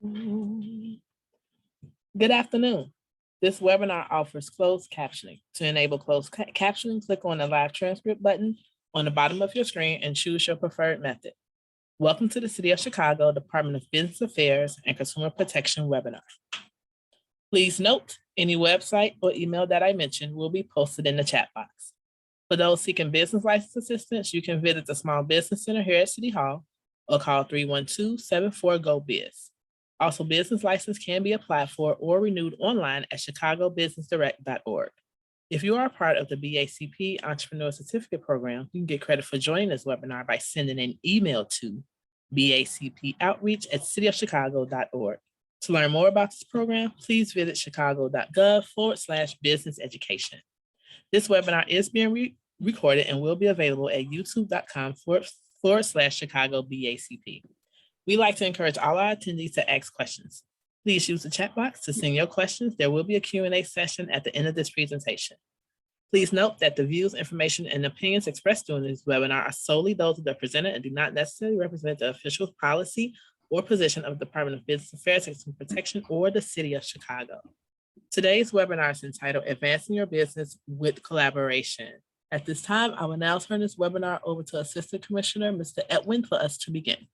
Good afternoon. This webinar offers closed captioning. To enable closed captioning, click on the live transcript button on the bottom of your screen and choose your preferred method. Welcome to the City of Chicago Department of Business Affairs and Consumer Protection webinar. Please note, any website or email that I mentioned will be posted in the chat box. For those seeking business license assistance, you can visit the Small Business Center here at City Hall or call 312-74-GO-BIZ. Also, business license can be applied for or renewed online at chicagobusinessdirect.org. If you are a part of the BACP Entrepreneurial Certificate Program, you can get credit for joining this webinar by sending an email to bacpoutreach@cityofchicago.org. To learn more about this program, please visit chicago.gov/business education. This webinar is being recorded and will be available at youtube.com/Chicago BACP. We like to encourage all our attendees to ask questions. Please use the chat box to send your questions. There will be a Q&A session at the end of this presentation. Please note that the views, information, and opinions expressed during this webinar are solely those of the presenter and do not necessarily represent the official policy or position of the Department of Business Affairs and Consumer Protection or the City of Chicago. Today's webinar is entitled Advancing Your Business with Collaboration. At this time, I will now turn this webinar over to Assistant Commissioner, Mr. Edwin, for us to begin.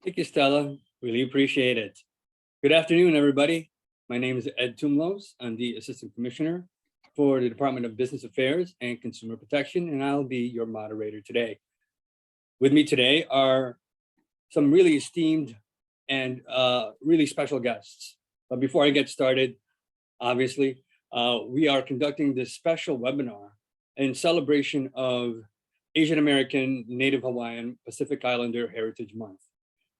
Thank you, Stella. Really appreciate it. Good afternoon, everybody. My name is Ed Tumlos. I'm the Assistant Commissioner for the Department of Business Affairs and Consumer Protection, and I'll be your moderator today. With me today are some really esteemed and really special guests. But before I get started, obviously, we are conducting this special webinar in celebration of Asian American, Native Hawaiian, Pacific Islander Heritage Month.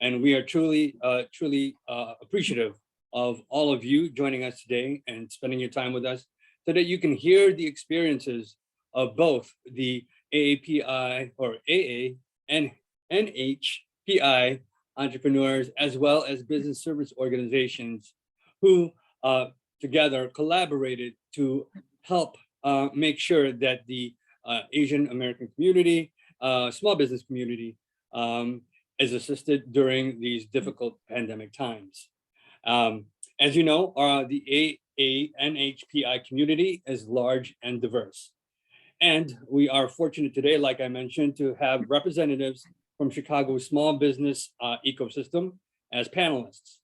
And we are truly appreciative of all of you joining us today and spending your time with us so that you can hear the experiences of both the AAPI or AANHPI entrepreneurs, as well as business service organizations who together collaborated to help make sure that the Asian American community, small business community, is assisted during these difficult pandemic times. As you know, the AANHPI community is large and diverse. And we are fortunate today, like I mentioned, to have representatives from Chicago's small business ecosystem as panelists.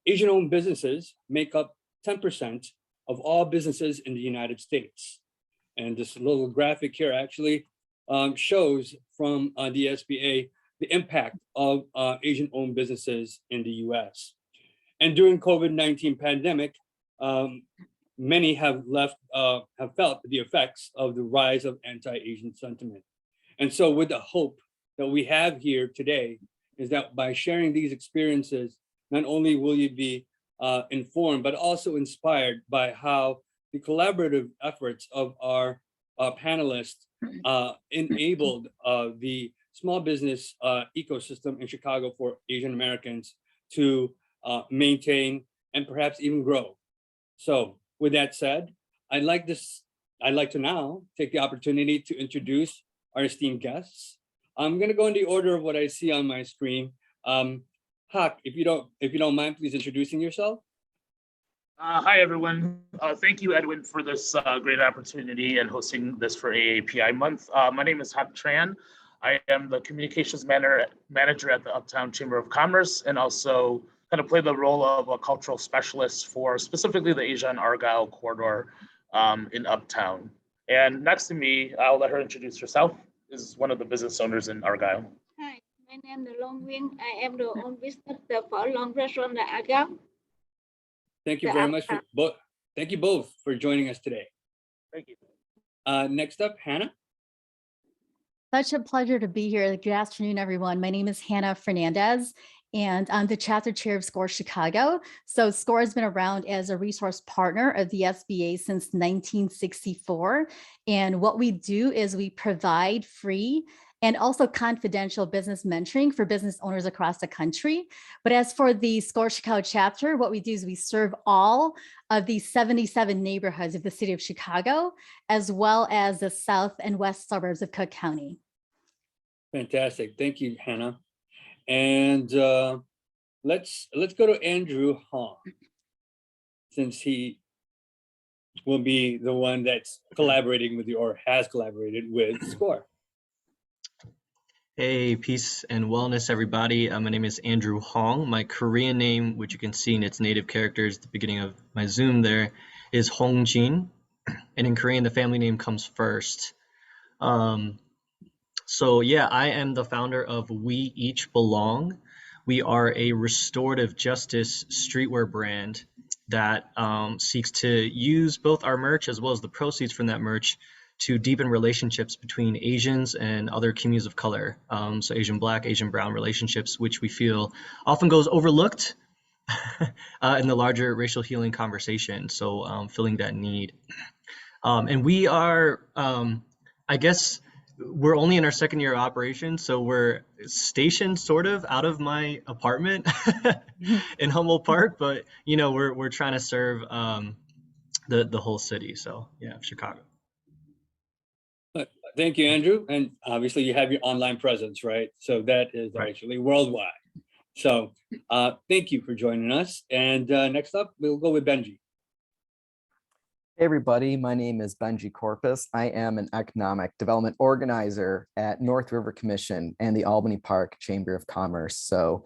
Asian-owned businesses make up 10% of all businesses in the United States. And this little graphic here actually shows from the SBA the impact of Asian-owned businesses in the US. And during COVID-19 pandemic, many have felt the effects of the rise of anti-Asian sentiment. And so with the hope that we have here today is that by sharing these experiences, not only will you be informed, but also inspired by how the collaborative efforts of our panelists enabled the small business ecosystem in Chicago for Asian Americans to maintain and perhaps even grow. So with that said, I'd like to now take the opportunity to introduce our esteemed guests. I'm going to go in the order of what I see on my screen. Hawk, if you don't mind, please introducing yourself. Hi, everyone. Thank you, Edwin, for this great opportunity and hosting this for AAPI month. My name is Hawk Tran. I am the communications manager at the Uptown Chamber of Commerce and also kind of play the role of a cultural specialist for specifically the Asia and Argyle corridor in Uptown. And next to me, I'll let her introduce herself, is one of the business owners in Argyle. Hi, my name is Long Wing. I am the own business for Long Restaurant at Argyle. Thank you very much for both. Thank you both for joining us today. Thank you. Next up, Hannah. Such a pleasure to be here. Good afternoon, everyone. My name is Hannah Fernandez, and I'm the chapter chair of SCORE Chicago. So SCORE has been around as a resource partner of the SBA since 1964. And what we do is we provide free and also confidential business mentoring for business owners across the country. But as for the SCORE Chicago chapter, what we do is we serve all of the 77 neighborhoods of the city of Chicago, as well as the south and west suburbs of Cook County. Fantastic. Thank you, Hannah. And let's go to Andrew Hong, since he will be the one that's collaborating with you or has collaborated with SCORE. Hey, peace and wellness, everybody. My name is Andrew Hong. My Korean name, which you can see in its native characters at the beginning of my Zoom there, is Hong Jin. And in Korean, the family name comes first. So yeah, I am the founder of We Each Belong. We are a restorative justice streetwear brand that seeks to use both our merch as well as the proceeds from that merch to deepen relationships between Asians and other communities of color. So Asian Black, Asian Brown relationships, which we feel often goes overlooked in the larger racial healing conversation. So filling that need. And we are, I guess, we're only in our second year of operation, so we're stationed sort of out of my apartment in Humboldt Park, but you know, we're trying to serve the whole city. So yeah, Chicago. Thank you, Andrew. And obviously you have your online presence, right? So that is Right. actually worldwide. So thank you for joining us. And next up, we'll go with Benji. Hey everybody, my name is Benji Corpus. I am an economic development organizer at North River Commission and the Albany Park Chamber of Commerce. So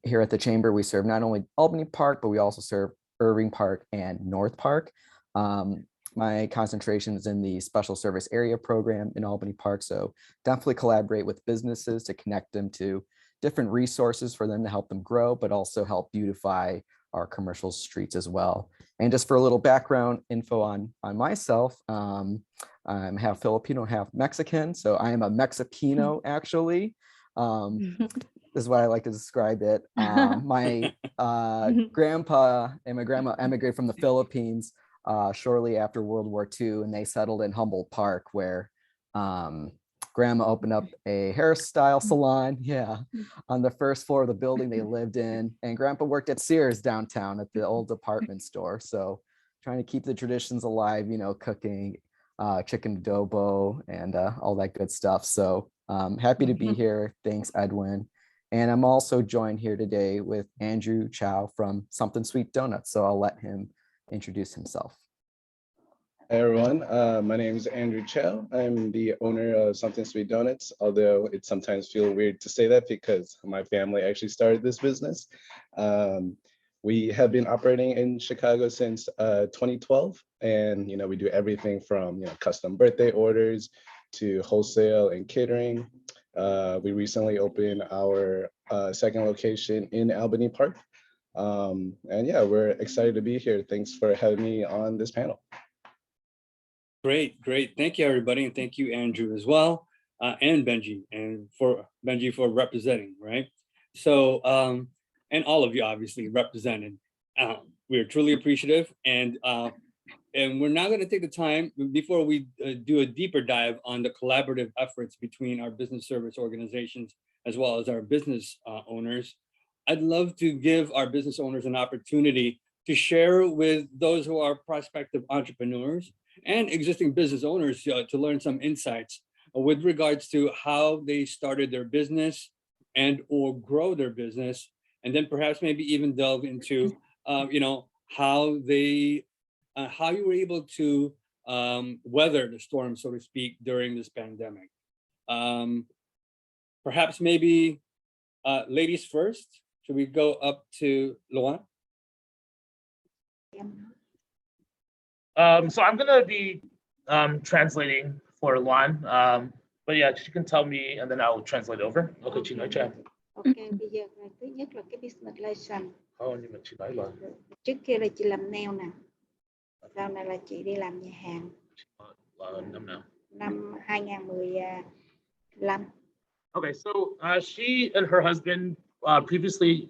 here at the Chamber, we serve not only Albany Park, but we also serve Irving Park and North Park. My concentration is in the Special Service Area Program in Albany Park. So definitely collaborate with businesses to connect them to different resources for them to help them grow, but also help beautify our commercial streets as well. And just for a little background info on myself, I'm half Filipino, half Mexican. So I am a Mexipino, actually. This is what I like to describe it. My grandpa and my grandma emigrated from the Philippines shortly after World War II, and they settled in Humboldt Park, where grandma opened up a hairstyle salon, on the first floor of the building they lived in. And grandpa worked at Sears downtown at the old department store. So trying to keep the traditions alive, you know, cooking chicken adobo and all that good stuff. So happy to be here. Thanks, Edwin. And I'm also joined here today with Andrew Chow from Something Sweet Donuts. So I'll let him introduce himself. Hey everyone, my name is Andrew Chow. I'm the owner of Something Sweet Donuts, although it sometimes feels weird to say that because my family actually started this business. We have been operating in Chicago since 2012, and you know, we do everything from custom birthday orders to wholesale and catering. We recently opened our second location in Albany Park. And yeah, we're excited to be here. Thanks for having me on this panel. Great. Thank you, everybody. And thank you, Andrew, as well. And Benji, and for Benji for representing, right? So, and all of you obviously represented. We're truly appreciative. And we're now going to take the time before we do a deeper dive on the collaborative efforts between our business service organizations, as well as our business owners. I'd love to give our business owners an opportunity to share with those who are prospective entrepreneurs and existing business owners to learn some insights with regards to how they started their business and or grow their business, and then perhaps maybe even delve into how you were able to weather the storm, so to speak, during this pandemic. Perhaps maybe ladies first. Should we go up to Luan? So I'm gonna be translating for Luan, but yeah, she can tell me and then I'll translate over. Okay, chị nói cho em. Ok, bây giờ là thứ nhất là cái business license. Nhưng mà chị nói là Trước kia là chị làm nail nè. Sau này là chị đi làm nhà hàng. năm nào? Năm 2015. Okay, so she and her husband previously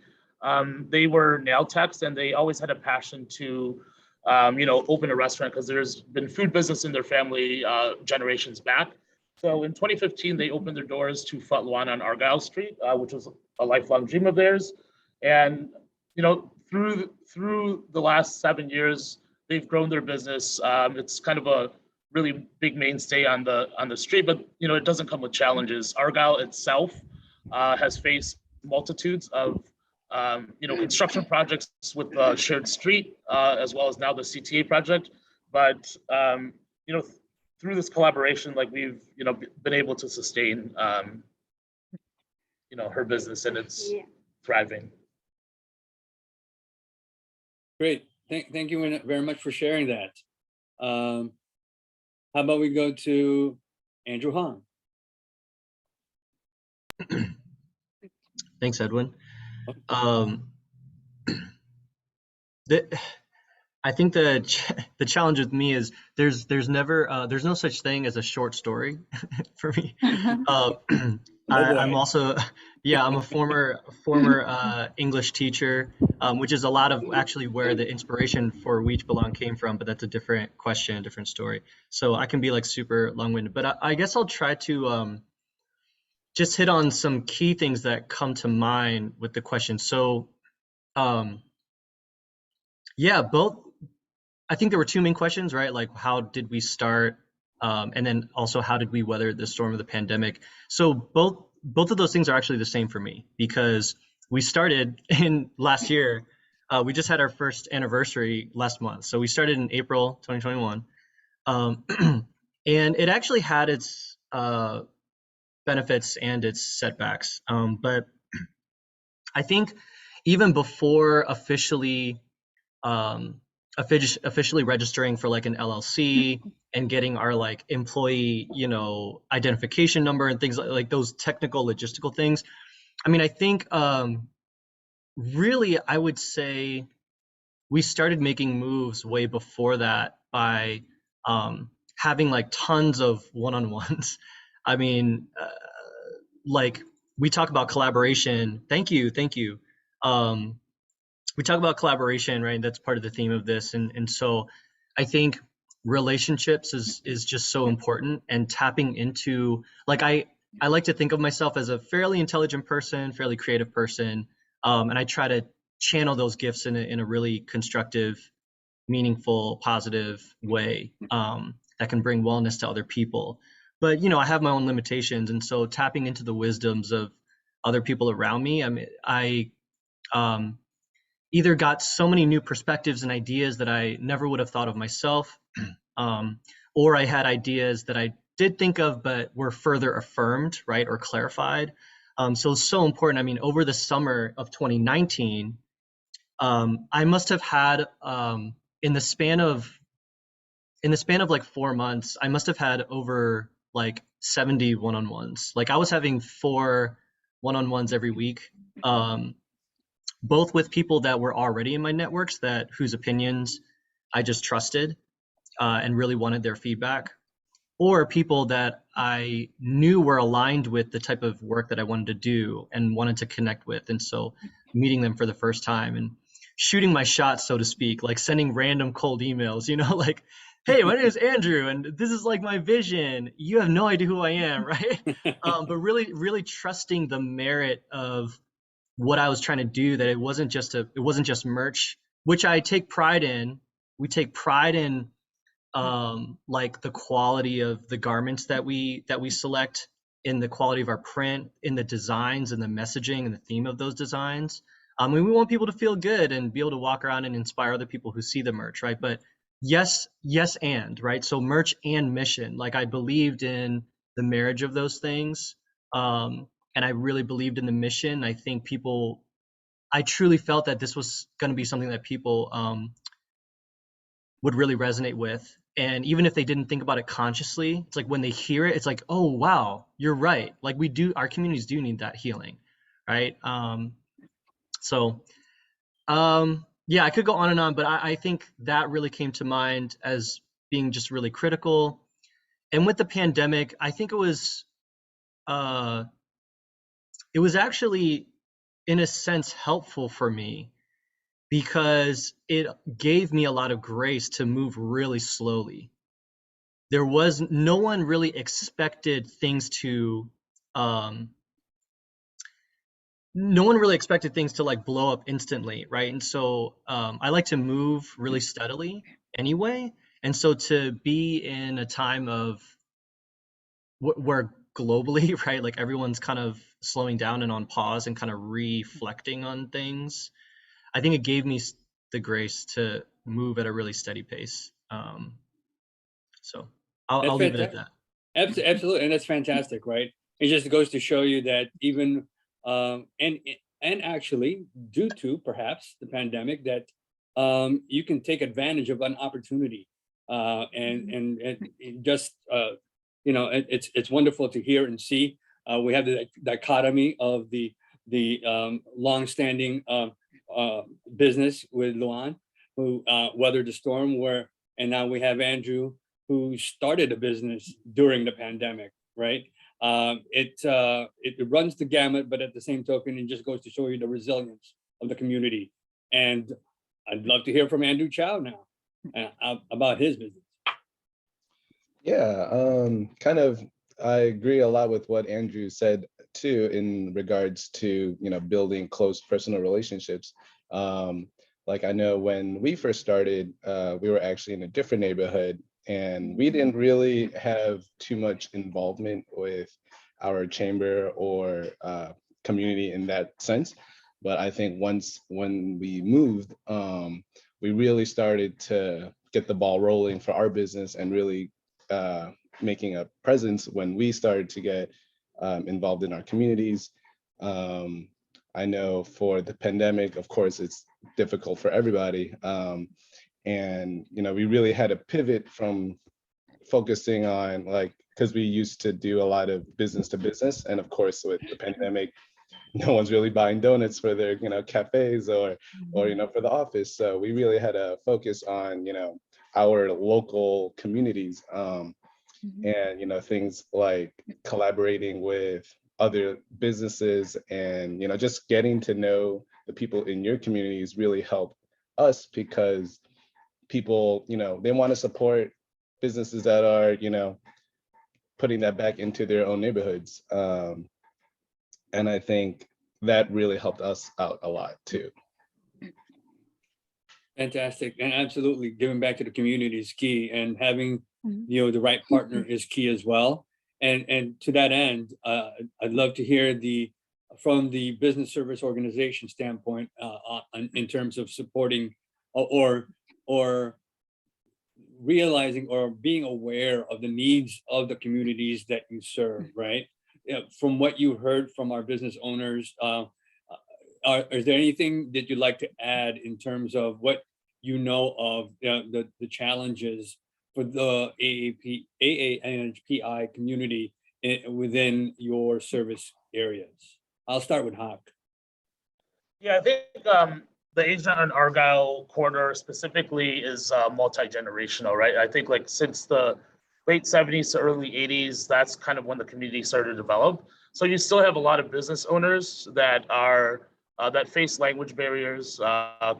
they were nail techs, and they always had a passion to open a restaurant because there's been food business in their family generations back. So in 2015, they opened their doors to Phut Luan on Argyle Street, which was a lifelong dream of theirs. And through the last 7 years, they've grown their business. It's kind of a really big mainstay on the street, but it doesn't come with challenges. Argyle itself has faced multitudes of construction projects with Shared Street, as well as now the CTA project. But, through this collaboration, like we've, been able to sustain, her business, and it's thriving. Great. Thank you very much for sharing that. How about we go to Andrew Hong? Thanks, Edwin. I think the challenge with me is there's no such thing as a short story for me. I'm also, I'm a former English teacher, which is a lot of actually where the inspiration for We Each Belong came from, but that's a different question, a different story. So I can be like super long-winded, but I guess I'll try to just hit on some key things that come to mind with the question. So I think there were two main questions, right? Like, how did we start? And then also, how did we weather the storm of the pandemic? So both of those things are actually the same for me, because we started in last year. We just had our first anniversary last month. So we started in April 2021. And it actually had its benefits and its setbacks. But I think even before officially registering for like an LLC and getting our like employee, identification number and things like those technical logistical things. I mean, I think really I would say we started making moves way before that by having like tons of one-on-ones. I mean, like we talk about collaboration. Thank you. We talk about collaboration, right? That's part of the theme of this. And so I think relationships is just so important, and tapping into, like, I like to think of myself as a fairly intelligent person, fairly creative person. And I try to channel those gifts in a really constructive, meaningful, positive way that can bring wellness to other people. But, I have my own limitations. And so tapping into the wisdoms of other people around me, I mean, I either got so many new perspectives and ideas that I never would have thought of myself, or I had ideas that I did think of, but were further affirmed, right, or clarified. So it's so important. I mean, over the summer of 2019, I must have had, in the span of like 4 months, I must have had over like 70 one-on-ones. Like I was having 4 one-on-ones every week. Both with people that were already in my networks whose opinions I just trusted and really wanted their feedback, or people that I knew were aligned with the type of work that I wanted to do and wanted to connect with. And so meeting them for the first time and shooting my shot, so to speak, like sending random cold emails, like, hey, my name is Andrew and this is like my vision. You have no idea who I am, right? But really, really trusting the merit of what I was trying to do, that it wasn't just merch, which I take pride in. We take pride in like the quality of the garments that we select, in the quality of our print, in the designs and the messaging and the theme of those designs. We want people to feel good and be able to walk around and inspire other people who see the merch, right? But yes, and right. So merch and mission, like I believed in the marriage of those things. And I really believed in the mission. I think I truly felt that this was going to be something that people would really resonate with. And even if they didn't think about it consciously, it's like when they hear it, it's like, oh, wow, you're right. Like our communities do need that healing, right? I could go on and on, but I think that really came to mind as being just really critical. And with the pandemic, I think it was actually, in a sense, helpful for me, because it gave me a lot of grace to move really slowly. No one really expected things to, like blow up instantly, right? And so I like to move really steadily anyway. And so to be in a time of where globally, right? Like everyone's kind of slowing down and on pause and kind of reflecting on things. I think it gave me the grace to move at a really steady pace. So That's I'll leave it at fantastic. that. Absolutely, and that's fantastic, right? It just goes to show you that even and actually, due to perhaps the pandemic, that you can take advantage of an opportunity, and it just it's wonderful to hear and see. We have the dichotomy of the longstanding business with Luan, who weathered the storm, and now we have Andrew, who started a business during the pandemic, right? It runs the gamut, but at the same token, it just goes to show you the resilience of the community. And I'd love to hear from Andrew Chow now about his business. Yeah, kind of, I agree a lot with what Andrew said too, in regards to, building close personal relationships. Like I know when we first started, we were actually in a different neighborhood, and we didn't really have too much involvement with our chamber or community in that sense. But I think when we moved, we really started to get the ball rolling for our business and really making a presence when we started to get involved in our communities. I know for the pandemic, of course, it's difficult for everybody. And, we really had to pivot from focusing on because we used to do a lot of business to business. And of course, with the pandemic, no one's really buying donuts for their, cafes or, for the office. So we really had to focus on, our local communities. And, things like collaborating with other businesses and, just getting to know the people in your communities really helped us, because people, they want to support businesses that are, putting that back into their own neighborhoods. And I think that really helped us out a lot too. Fantastic, and absolutely, giving back to the community is key, and having the right partner is key as well. And to that end, I'd love to hear from the business service organization standpoint, in terms of supporting or realizing or being aware of the needs of the communities that you serve, right? From what you heard from our business owners, is there anything that you'd like to add in terms of what you know of the challenges for the AANHPI community within your service areas? I'll start with Hawk. Yeah, I think the Asian and Argyle corridor specifically is multi-generational, right? I think since the late 70s to early 80s, that's kind of when the community started to develop. So you still have a lot of business owners that are that face language barriers,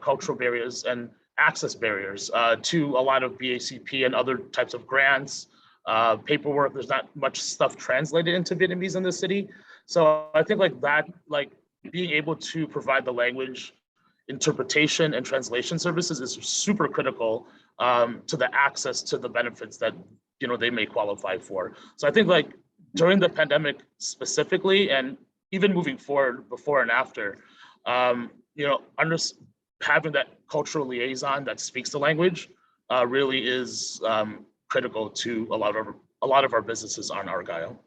cultural barriers, and access barriers to a lot of BACP and other types of grants, paperwork. There's not much stuff translated into Vietnamese in the city. So I think being able to provide the language interpretation and translation services is super critical to the access to the benefits that they may qualify for. So I think during the pandemic specifically, and even moving forward before and after, having that cultural liaison that speaks the language really is critical to a lot of our businesses on Argyle.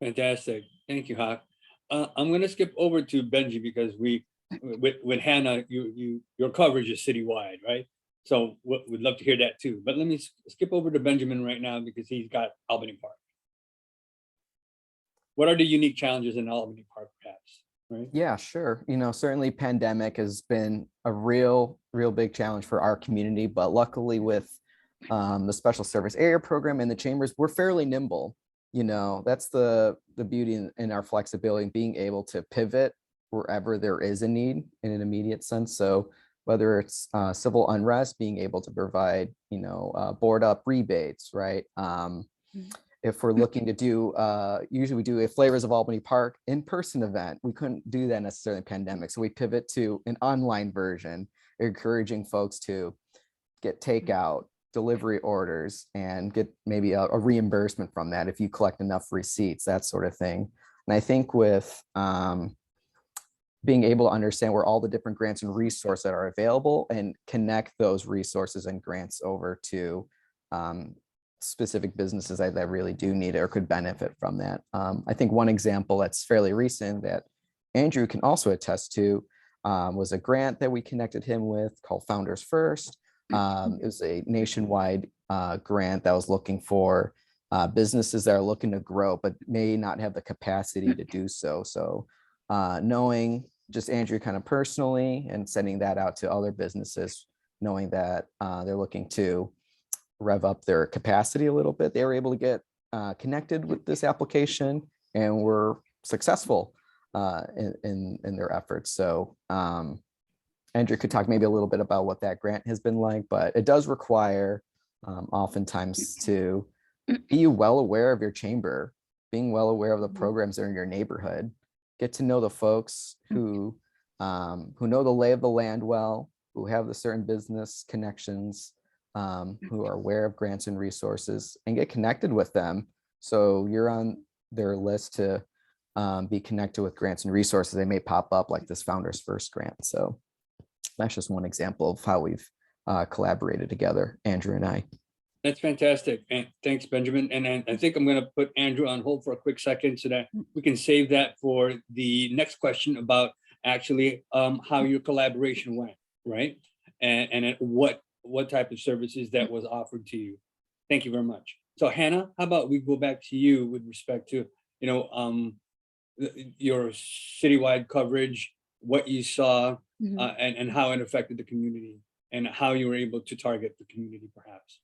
Fantastic, thank you, Hawk. I'm going to skip over to Benji, because with Hannah, your coverage is citywide, right? So we'd love to hear that too. But let me skip over to Benjamin right now, because he's got Albany Park. What are the unique challenges in Albany Park, perhaps? Right? Yeah, sure. Certainly pandemic has been a real big challenge for our community, but luckily with the special service area program and the chambers, we're fairly nimble. That's the beauty in our flexibility, being able to pivot wherever there is a need in an immediate sense. So whether it's civil unrest, being able to provide, board up rebates, right? If we're looking to do, usually we do a Flavors of Albany Park in-person event. We couldn't do that necessarily in the pandemic. So we pivot to an online version, encouraging folks to get takeout, delivery orders and get maybe a reimbursement from that if you collect enough receipts, that sort of thing. And I think with being able to understand where all the different grants and resources that are available and connect those resources and grants over to specific businesses that really do need it or could benefit from that. I think one example that's fairly recent that Andrew can also attest to was a grant that we connected him with called Founders First. It was a nationwide grant that was looking for businesses that are looking to grow, but may not have the capacity to do so. So knowing just Andrew kind of personally and sending that out to other businesses, knowing that they're looking to rev up their capacity a little bit, they were able to get connected with this application and were successful in their efforts. So Andrew could talk maybe a little bit about what that grant has been like, but it does require oftentimes to be well aware of your chamber, being well aware of the programs that are in your neighborhood, get to know the folks who know the lay of the land well, who have the certain business connections, who are aware of grants and resources, and get connected with them. So you're on their list to be connected with grants and resources. They may pop up like this Founders First grant. So that's just one example of how we've collaborated together, Andrew and I. That's fantastic. And thanks, Benjamin. And I think I'm going to put Andrew on hold for a quick second so that we can save that for the next question about actually how your collaboration went, right? And what type of services that was offered to you. Thank you very much. So Hannah, how about we go back to you with respect to, your citywide coverage, what you saw, and how it affected the community and how you were able to target the community perhaps.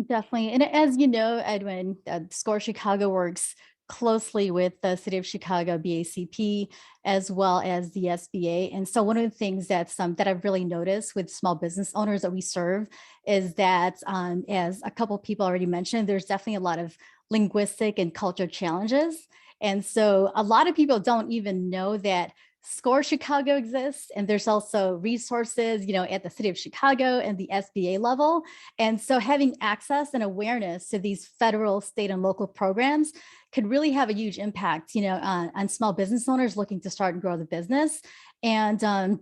Definitely. And as you know, Edwin, SCORE Chicago works closely with the City of Chicago BACP as well as the SBA. And so one of the things that I've really noticed with small business owners that we serve is that, as a couple of people already mentioned, there's definitely a lot of linguistic and cultural challenges. And so a lot of people don't even know that SCORE Chicago exists, and there's also resources, at the City of Chicago and the SBA level. And so having access and awareness to these federal, state, and local programs could really have a huge impact, on small business owners looking to start and grow the business. And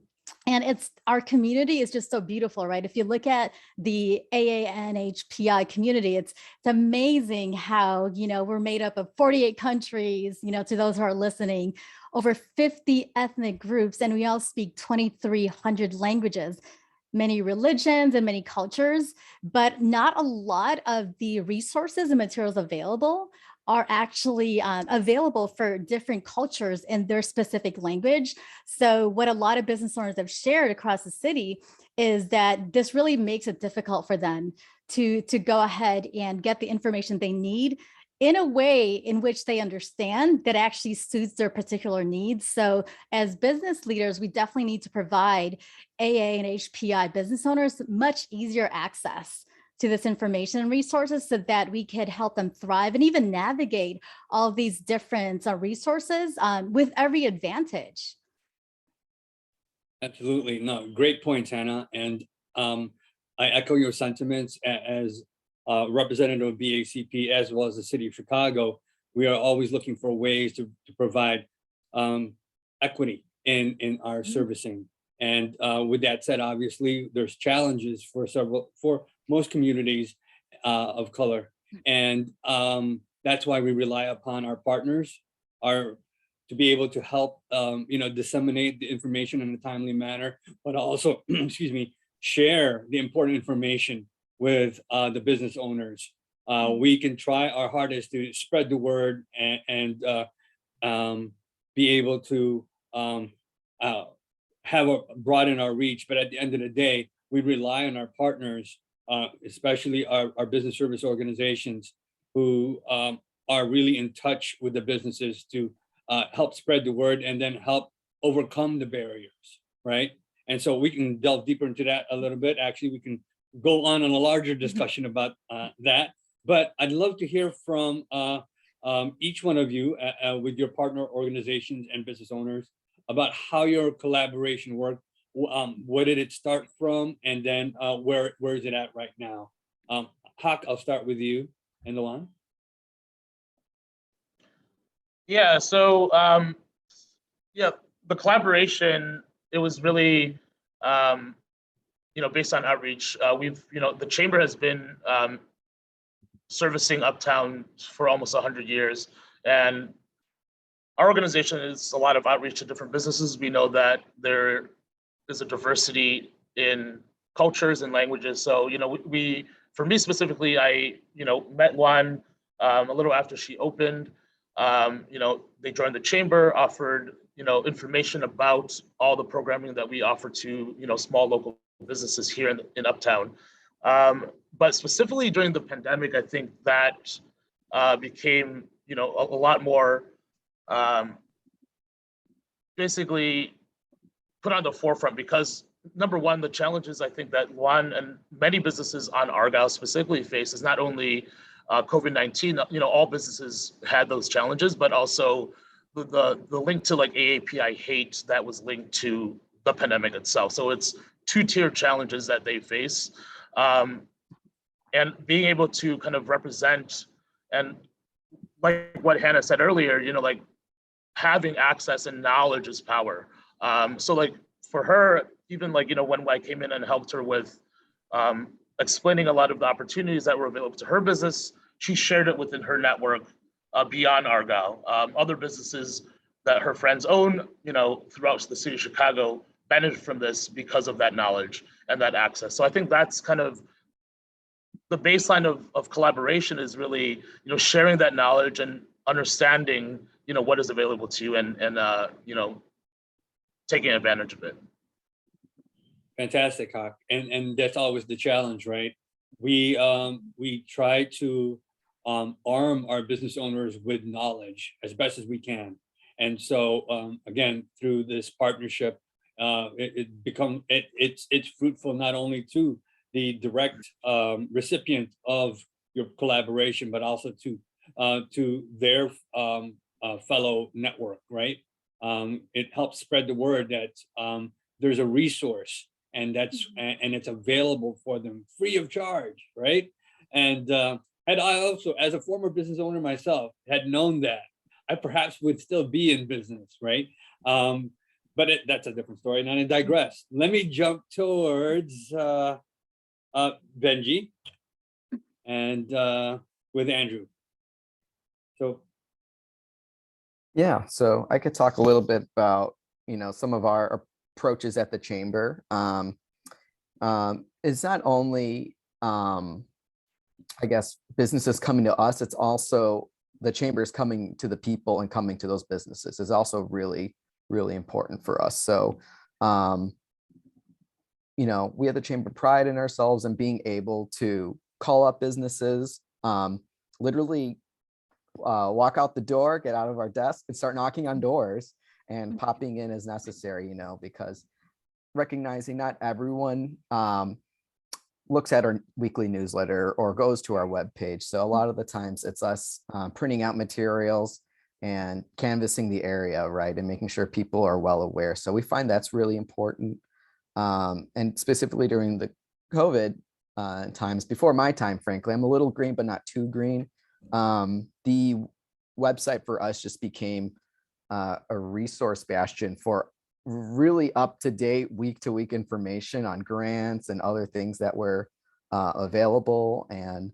it's our community is just so beautiful, right? If you look at the AANHPI community, it's amazing how, we're made up of 48 countries, to those who are listening, over 50 ethnic groups, and we all speak 2,300 languages, many religions and many cultures, but not a lot of the resources and materials available are actually available for different cultures in their specific language. So what a lot of business owners have shared across the city is that this really makes it difficult for them to go ahead and get the information they need in a way in which they understand that actually suits their particular needs. So as business leaders, we definitely need to provide AA and HPI business owners much easier access to this information and resources so that we could help them thrive and even navigate all of these different resources with every advantage. Absolutely. No, great points, Hannah. And I echo your sentiments as representative of BACP as well as the City of Chicago. We are always looking for ways to provide equity in our servicing. And with that said, obviously, there's challenges for most communities of color. And that's why we rely upon our partners to be able to help, disseminate the information in a timely manner, but also, share the important information with the business owners. We can try our hardest to spread the word and be able to broaden our reach. But at the end of the day, we rely on our partners, especially our business service organizations who are really in touch with the businesses to help spread the word and then help overcome the barriers, right? And so we can delve deeper into that a little bit. Actually, we can go on a larger discussion about that. But I'd love to hear from each one of you with your partner organizations and business owners about how your collaboration worked. Where did it start from? And then where is it at right now? Hawk, I'll start with you and Luan. Yeah, so yeah, the collaboration, it was really based on outreach. The chamber has been servicing Uptown for almost 100 years, and our organization is a lot of outreach to different businesses. We know that there is a diversity in cultures and languages. So, for me specifically, I, met Juan a little after she opened. They joined the chamber, offered, information about all the programming that we offer to, small local businesses here in Uptown. But specifically during the pandemic, I think that became, a lot more basically put on the forefront because number one, the challenges I think that Juan and many businesses on Argyle specifically face is not only COVID-19, all businesses had those challenges, but also the link to like AAPI hate that was linked to the pandemic itself. So it's two-tier challenges that they face. And being able to kind of represent, and like what Hannah said earlier, like having access and knowledge is power. So like for her, even like, when I came in and helped her with explaining a lot of the opportunities that were available to her business, she shared it within her network beyond Argyle. Other businesses that her friends own, throughout the city of Chicago benefit from this because of that knowledge and that access. So I think that's kind of the baseline of collaboration is really, sharing that knowledge and understanding, what is available to you and taking advantage of it. Fantastic, Hawk. And that's always the challenge, right? We try to arm our business owners with knowledge as best as we can. And so again, through this partnership, it's fruitful not only to the direct recipient of your collaboration, but also to their fellow network, right? It helps spread the word that there's a resource and it's available for them free of charge, right? And had I also, as a former business owner myself, had known that, I perhaps would still be in business, right? But that's a different story, and I digress. Let me jump towards Benji and with Andrew. So Yeah, so I could talk a little bit about, some of our approaches at the chamber. It's not only, I guess, businesses coming to us, it's also the chamber is coming to the people and coming to those businesses is also really, really important for us. So, we at the chamber pride in ourselves and being able to call up businesses, literally walk out the door, get out of our desk and start knocking on doors and popping in as necessary, because recognizing not everyone looks at our weekly newsletter or goes to our webpage. So a lot of the times it's us printing out materials and canvassing the area, right? And making sure people are well aware. So we find that's really important. And specifically during the COVID times, before my time, frankly, I'm a little green, but not too green. The website for us just became a resource bastion for really up-to-date week-to-week information on grants and other things that were available. And,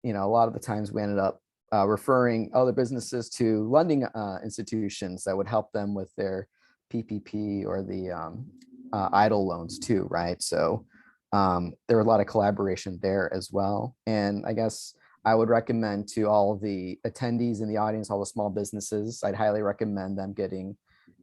a lot of the times we ended up referring other businesses to lending institutions that would help them with their PPP or the EIDL loans too, right? So there were a lot of collaboration there as well. And I guess I would recommend to all of the attendees in the audience, all the small businesses, I'd highly recommend them getting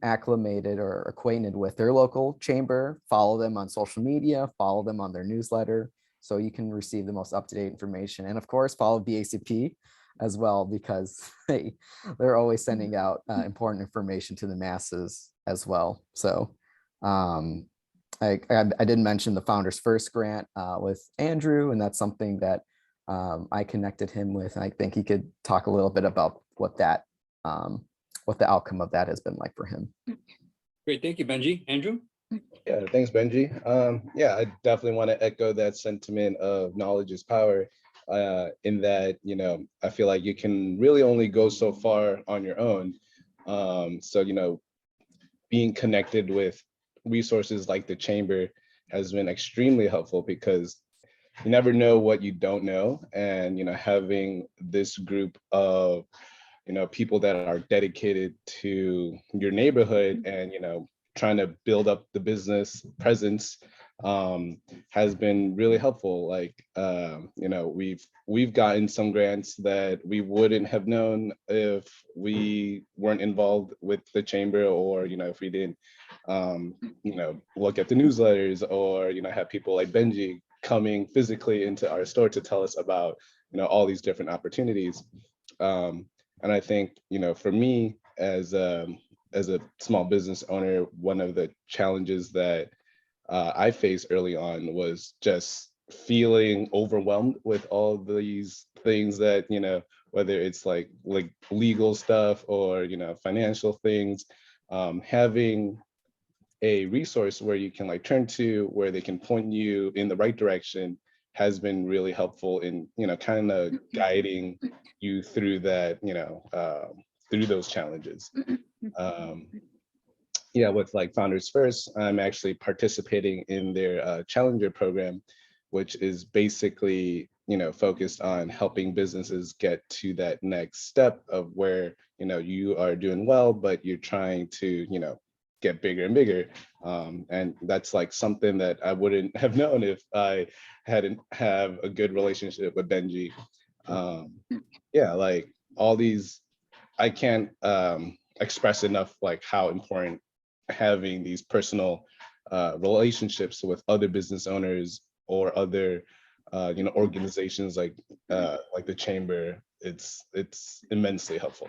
acclimated or acquainted with their local chamber, follow them on social media, follow them on their newsletter, so you can receive the most up-to-date information. And of course, follow BACP as well, because they're always sending out important information to the masses as well. So I did mention the Founders First grant with Andrew, and that's something that I connected him with. And I think he could talk a little bit about what the outcome of that has been like for him. Great, thank you, Benji. Andrew? Yeah, thanks, Benji. Yeah, I definitely want to echo that sentiment of knowledge is power. In that, I feel like you can really only go so far on your own. So, being connected with resources like the chamber has been extremely helpful because you never know what you don't know. And, having this group of, people that are dedicated to your neighborhood and, trying to build up the business presence has been really helpful. Like, we've gotten some grants that we wouldn't have known if we weren't involved with the chamber, or, if we didn't, look at the newsletters, or, have people like Benji coming physically into our store to tell us about, all these different opportunities. And I think, for me as a small business owner, one of the challenges that I faced early on was just feeling overwhelmed with all these things that, whether it's like legal stuff or, financial things, having a resource where you can like turn to, where they can point you in the right direction, has been really helpful in, kind of guiding you through that, through those challenges. Yeah, with like Founders First, I'm actually participating in their Challenger program, which is basically, focused on helping businesses get to that next step of where, you are doing well, but you're trying to, get bigger and bigger. And that's like something that I wouldn't have known if I hadn't have a good relationship with Benji. Yeah, like all these, I can't express enough like how important having these personal relationships with other business owners or other organizations like the chamber, it's immensely helpful.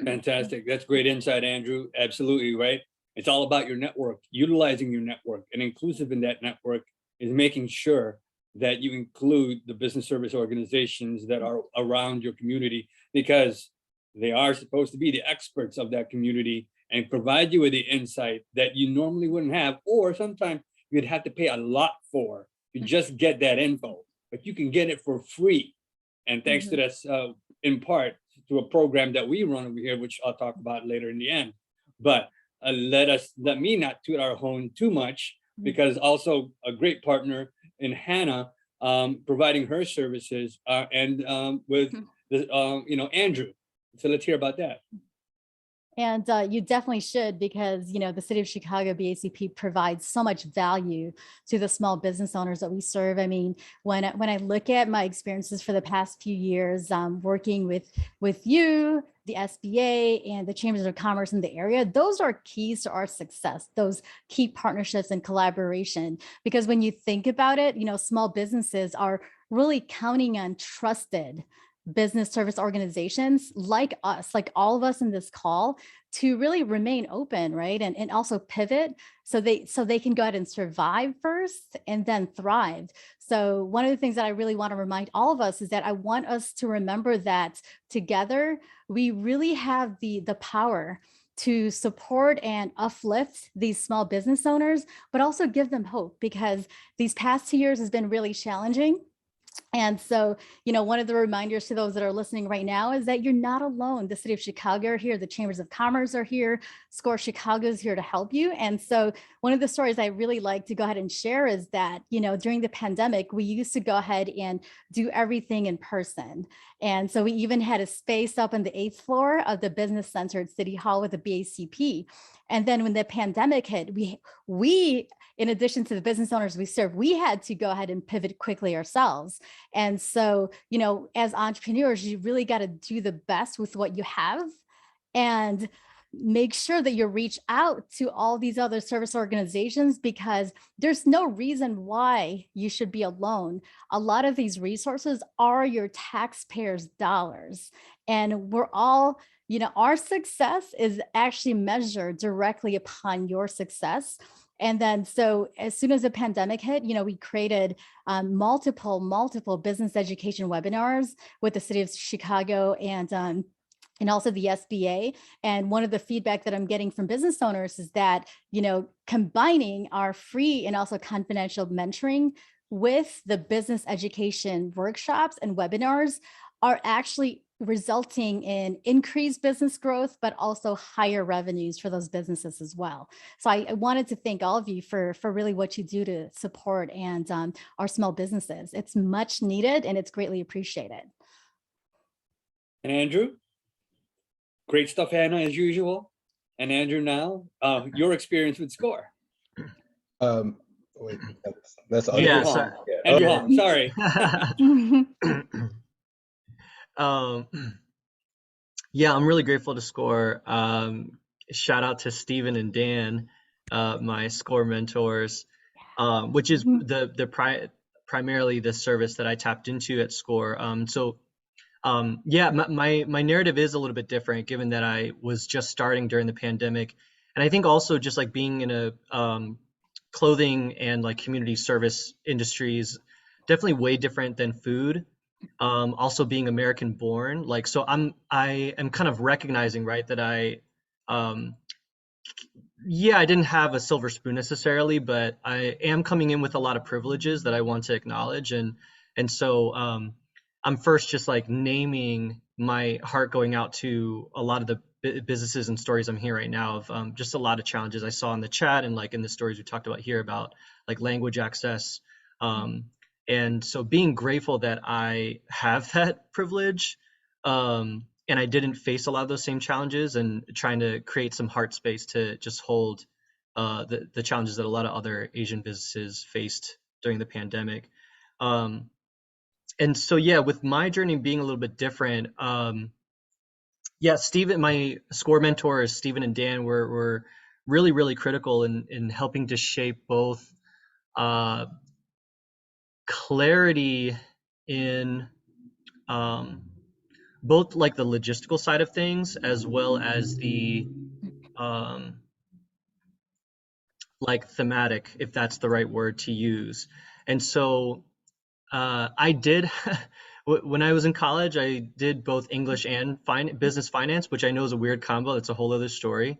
Fantastic. That's great insight, Andrew. Absolutely right. It's all about your network, utilizing your network, and inclusive in that network is making sure that you include the business service organizations that are around your community, because they are supposed to be the experts of that community and provide you with the insight that you normally wouldn't have, or sometimes you'd have to pay a lot for to just get that info, but you can get it for free. And thanks to this, in part, to a program that we run over here, which I'll talk about later in the end. But let me not toot our horn too much, because also a great partner in Hannah, providing her services, and with the, Andrew. So let's hear about that. And you definitely should, because, the city of Chicago BACP provides so much value to the small business owners that we serve. I mean, when I look at my experiences for the past few years, working with you, the SBA and the Chambers of Commerce in the area, those are keys to our success, those key partnerships and collaboration. Because when you think about it, small businesses are really counting on trusted business service organizations like us, like all of us in this call, to really remain open, right? And also pivot so they can go ahead and survive first and then thrive. So one of the things that I really want to remind all of us is that I want us to remember that together, we really have the power to support and uplift these small business owners, but also give them hope, because these past 2 years has been really challenging. And so, one of the reminders to those that are listening right now is that you're not alone. The city of Chicago are here. The Chambers of Commerce are here. SCORE Chicago is here to help you. And so one of the stories I really like to go ahead and share is that, during the pandemic, we used to go ahead and do everything in person. And so we even had a space up on the 8th floor of the business center at City Hall with the BACP. And then when the pandemic hit, we, in addition to the business owners we serve, we had to go ahead and pivot quickly ourselves. And so, as entrepreneurs, you really got to do the best with what you have and make sure that you reach out to all these other service organizations, because there's no reason why you should be alone. A lot of these resources are your taxpayers' dollars, and we're all, our success is actually measured directly upon your success. And then, so as soon as the pandemic hit, we created multiple business education webinars with the city of Chicago and and also the SBA. And one of the feedback that I'm getting from business owners is that, combining our free and also confidential mentoring with the business education workshops and webinars are actually resulting in increased business growth, but also higher revenues for those businesses as well. So I wanted to thank all of you for really what you do to support and our small businesses. It's much needed and it's greatly appreciated. Andrew, great stuff, Hannah, as usual. And Andrew, now your experience with SCORE. Wait, that's Andrew Yeah, audible. Hong. Yeah. Andrew Okay. Hong, sorry. Yeah, I'm really grateful to SCORE. Shout out to Stephen and Dan, my SCORE mentors, which is primarily the service that I tapped into at SCORE. Yeah, my narrative is a little bit different given that I was just starting during the pandemic. And I think also just like being in a clothing and like community service industries, definitely way different than food. Also being American born, like, so I am kind of recognizing, right, that yeah, I didn't have a silver spoon necessarily, but I am coming in with a lot of privileges that I want to acknowledge. And so I'm first just like naming my heart going out to a lot of the businesses and stories I'm hearing right now of just a lot of challenges I saw in the chat and like in the stories we talked about here about like language access. And so being grateful that I have that privilege and I didn't face a lot of those same challenges and trying to create some heart space to just hold the challenges that a lot of other Asian businesses faced during the pandemic. And so, yeah, with my journey being a little bit different, yeah, Stephen, my SCORE mentors, Stephen and Dan, were really, really critical in helping to shape both clarity in both like the logistical side of things as well as the like thematic, if that's the right word to use. And so I did when I was in college, I did both English and business finance, which I know is a weird combo. It's a whole other story.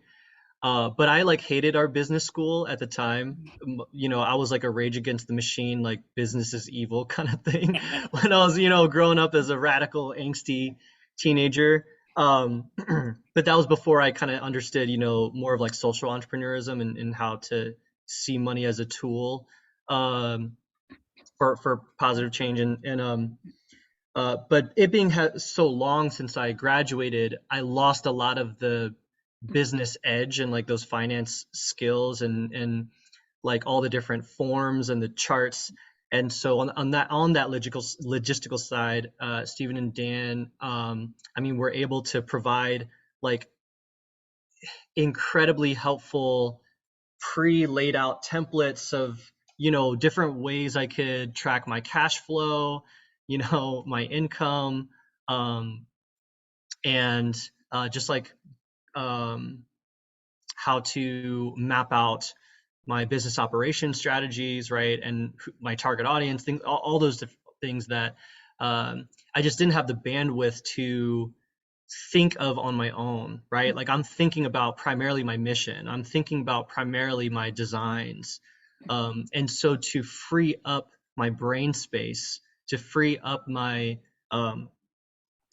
But I like hated our business school at the time. I was like a rage against the machine, like business is evil kind of thing when I was, growing up as a radical, angsty teenager. But that was before I kind of understood, more of like social entrepreneurism and how to see money as a tool for positive change. But it being so long since I graduated, I lost a lot of the business edge and like those finance skills and like all the different forms and the charts. And so on that logistical side, Stephen and Dan, were able to provide like incredibly helpful pre-laid out templates of different ways I could track my cash flow, my income, and just like how to map out my business operation strategies, right, and my target audience, things, all those things that I just didn't have the bandwidth to think of on my own, right? Like I'm thinking about primarily my mission. I'm thinking about primarily my designs. And so to free up my brain space, to free up my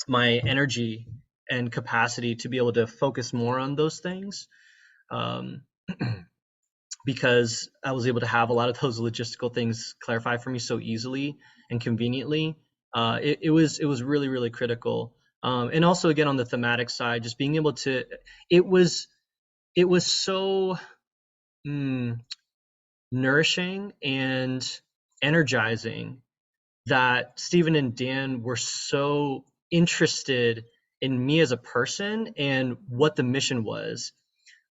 my energy and capacity to be able to focus more on those things, because I was able to have a lot of those logistical things clarified for me so easily and conveniently. It was really, really critical. And also again on the thematic side, just being able to, it was so nourishing and energizing that Stephen and Dan were so interested in me as a person and what the mission was.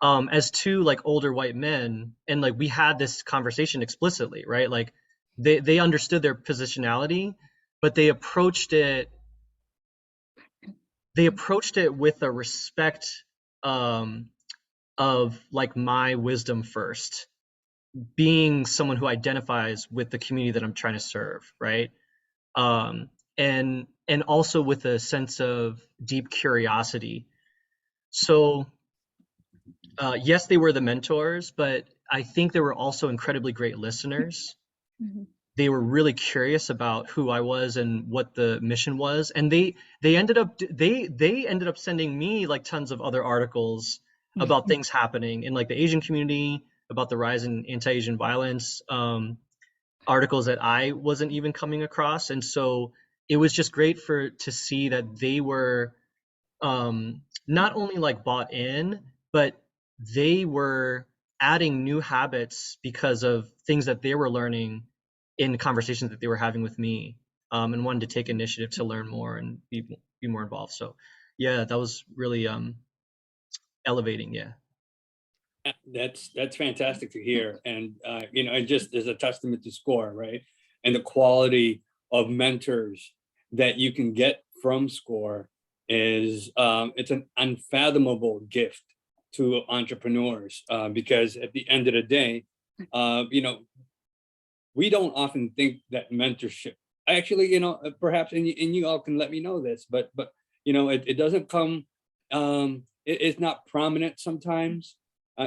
As two like older white men, and like we had this conversation explicitly, right? Like they understood their positionality, but they approached it with a respect of like my wisdom first, being someone who identifies with the community that I'm trying to serve, right? and also with a sense of deep curiosity. So yes, they were the mentors, but I think they were also incredibly great listeners. Mhm. They were really curious about who I was and what the mission was, and they ended up sending me like tons of other articles about things happening in like the Asian community, about the rise in anti-Asian violence, articles that I wasn't even coming across. And so it was just great to see that they were not only like bought in, but they were adding new habits because of things that they were learning in conversations that they were having with me, and wanted to take initiative to learn more and be more involved. So yeah, that was really elevating. Yeah. That's fantastic to hear. And, you know, it just is a testament to SCORE, right? And the quality of mentors that you can get from SCORE is, it's an unfathomable gift to entrepreneurs, because at the end of the day, you know, we don't often think that mentorship, actually, you know, perhaps, and you all can let me know this, but you know, it doesn't come, it's not prominent sometimes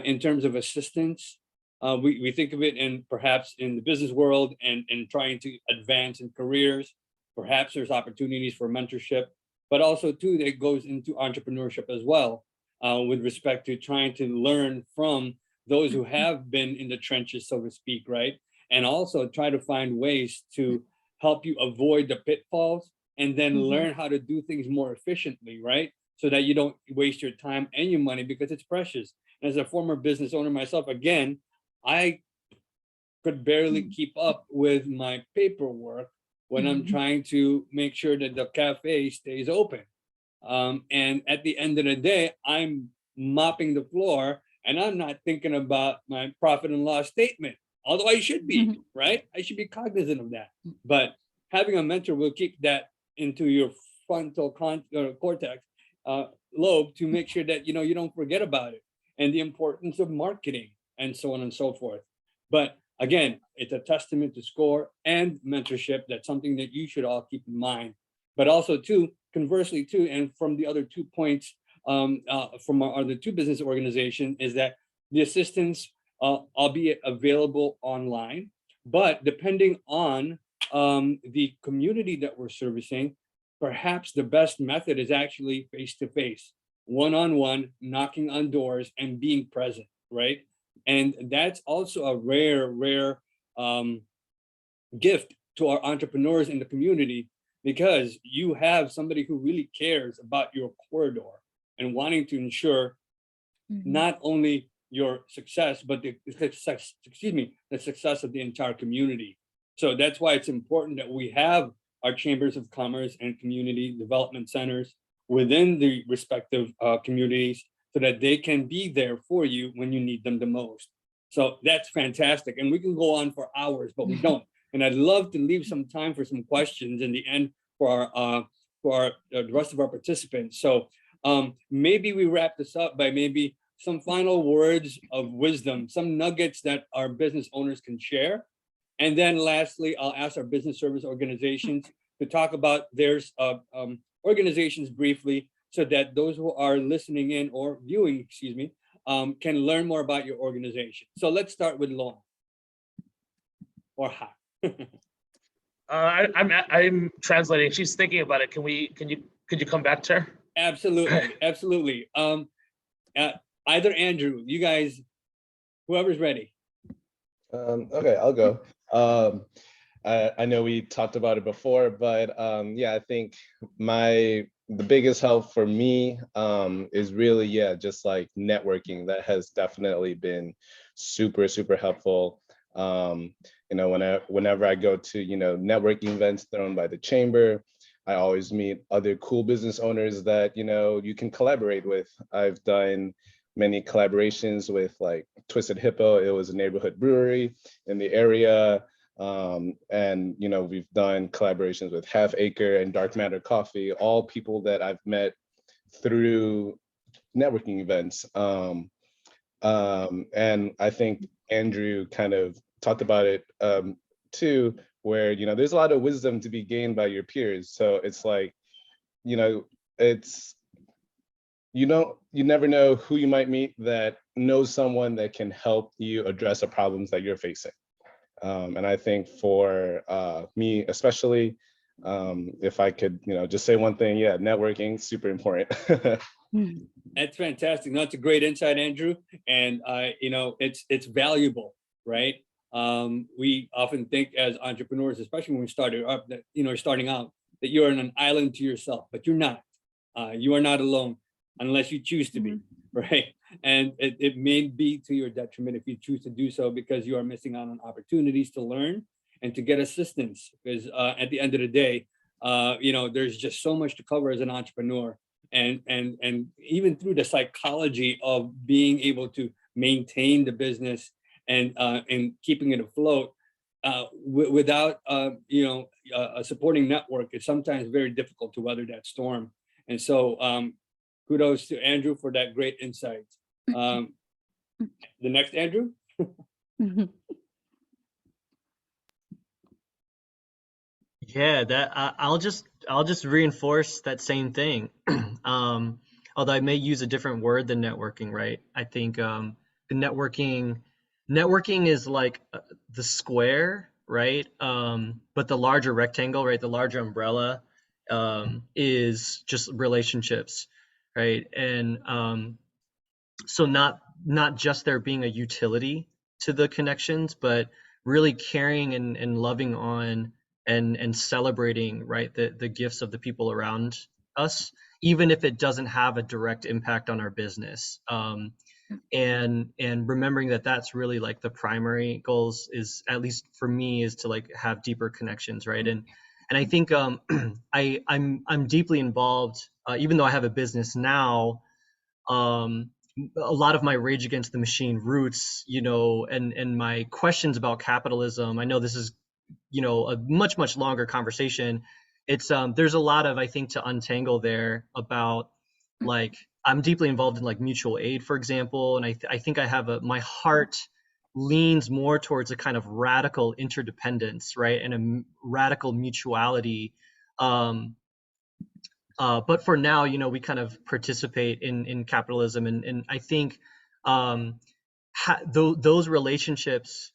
in terms of assistance. We think of it in perhaps in the business world and trying to advance in careers. Perhaps there's opportunities for mentorship, but also too, it goes into entrepreneurship as well, with respect to trying to learn from those who have been in the trenches, so to speak, right? And also try to find ways to help you avoid the pitfalls and then learn how to do things more efficiently, right? So that you don't waste your time and your money, because it's precious. And as a former business owner myself, again, I could barely keep up with my paperwork when I'm trying to make sure that the cafe stays open. And at the end of the day, I'm mopping the floor and I'm not thinking about my profit and loss statement, although I should be, right? I should be cognizant of that. But having a mentor will keep that into your frontal cortex lobe to make sure that, you know, you don't forget about it and the importance of marketing and so on and so forth. But again, it's a testament to SCORE and mentorship. That's something that you should all keep in mind. But also too, conversely too, and from the other 2 points from our other 2 business organizations, is that the assistance, albeit available online, but depending on the community that we're servicing, perhaps the best method is actually face-to-face, one-on-one, knocking on doors and being present, right? And that's also a rare gift to our entrepreneurs in the community, because you have somebody who really cares about your corridor and wanting to ensure not only your success, but the success, the success of the entire community. So that's why it's important that we have our chambers of commerce and community development centers within the respective communities, so that they can be there for you when you need them the most. So that's fantastic. And we can go on for hours, but we don't. And I'd love to leave some time for some questions in the end for the rest of our participants. So maybe we wrap this up by maybe some final words of wisdom, some nuggets that our business owners can share. And then lastly, I'll ask our business service organizations to talk about their organizations briefly, so that those who are listening in or viewing, excuse me, can learn more about your organization. So let's start with Long or Ha. I'm translating. She's thinking about it. Could you come back to her? Absolutely, absolutely. Either Andrew, you guys, whoever's ready. Okay, I'll go. I know we talked about it before, but yeah, I think the biggest help for me is really, yeah, just like networking. That has definitely been super helpful. You know, whenever I go to, you know, networking events thrown by the chamber, I always meet other cool business owners that, you know, you can collaborate with. I've done many collaborations with like Twisted Hippo. It was a neighborhood brewery in the area. And, you know, we've done collaborations with Half Acre and Dark Matter Coffee, all people that I've met through networking events. And I think Andrew kind of talked about it too, where, you know, there's a lot of wisdom to be gained by your peers. So it's like, you know, it's, you never know who you might meet that knows someone that can help you address the problems that you're facing. And I think for me, especially, if I could, you know, just say one thing, yeah, networking, super important. That's fantastic. That's a great insight, Andrew. And you know, it's valuable, right? We often think as entrepreneurs, especially when we started up, that, you know, starting out, that you're on an island to yourself, but you're not. You are not alone unless you choose to be, right? And it may be to your detriment if you choose to do so, because you are missing out on opportunities to learn and to get assistance. Because at the end of the day, you know, there's just so much to cover as an entrepreneur. And even through the psychology of being able to maintain the business and keeping it afloat without you know, a supporting network, it's sometimes very difficult to weather that storm. And so kudos to Andrew for that great insight. The next Andrew. Yeah, that I'll just reinforce that same thing. Although I may use a different word than networking, right? I think networking is like the square, right? But the larger rectangle, right? The larger umbrella is just relationships, right? And so not just there being a utility to the connections, but really caring and loving on and celebrating, right, the gifts of the people around us, even if it doesn't have a direct impact on our business. And remembering that that's really like the primary goals, is, at least for me, is to like have deeper connections, right? And I think I'm deeply involved, even though I have a business now. A lot of my Rage Against the Machine roots, you know, and my questions about capitalism, I know this is, you know, a much longer conversation. It's there's a lot of, I think, to untangle there about, like, I'm deeply involved in like mutual aid, for example, and I think I have my heart leans more towards a kind of radical interdependence, right, and a radical mutuality. But for now, you know, we kind of participate in capitalism, and I think those relationships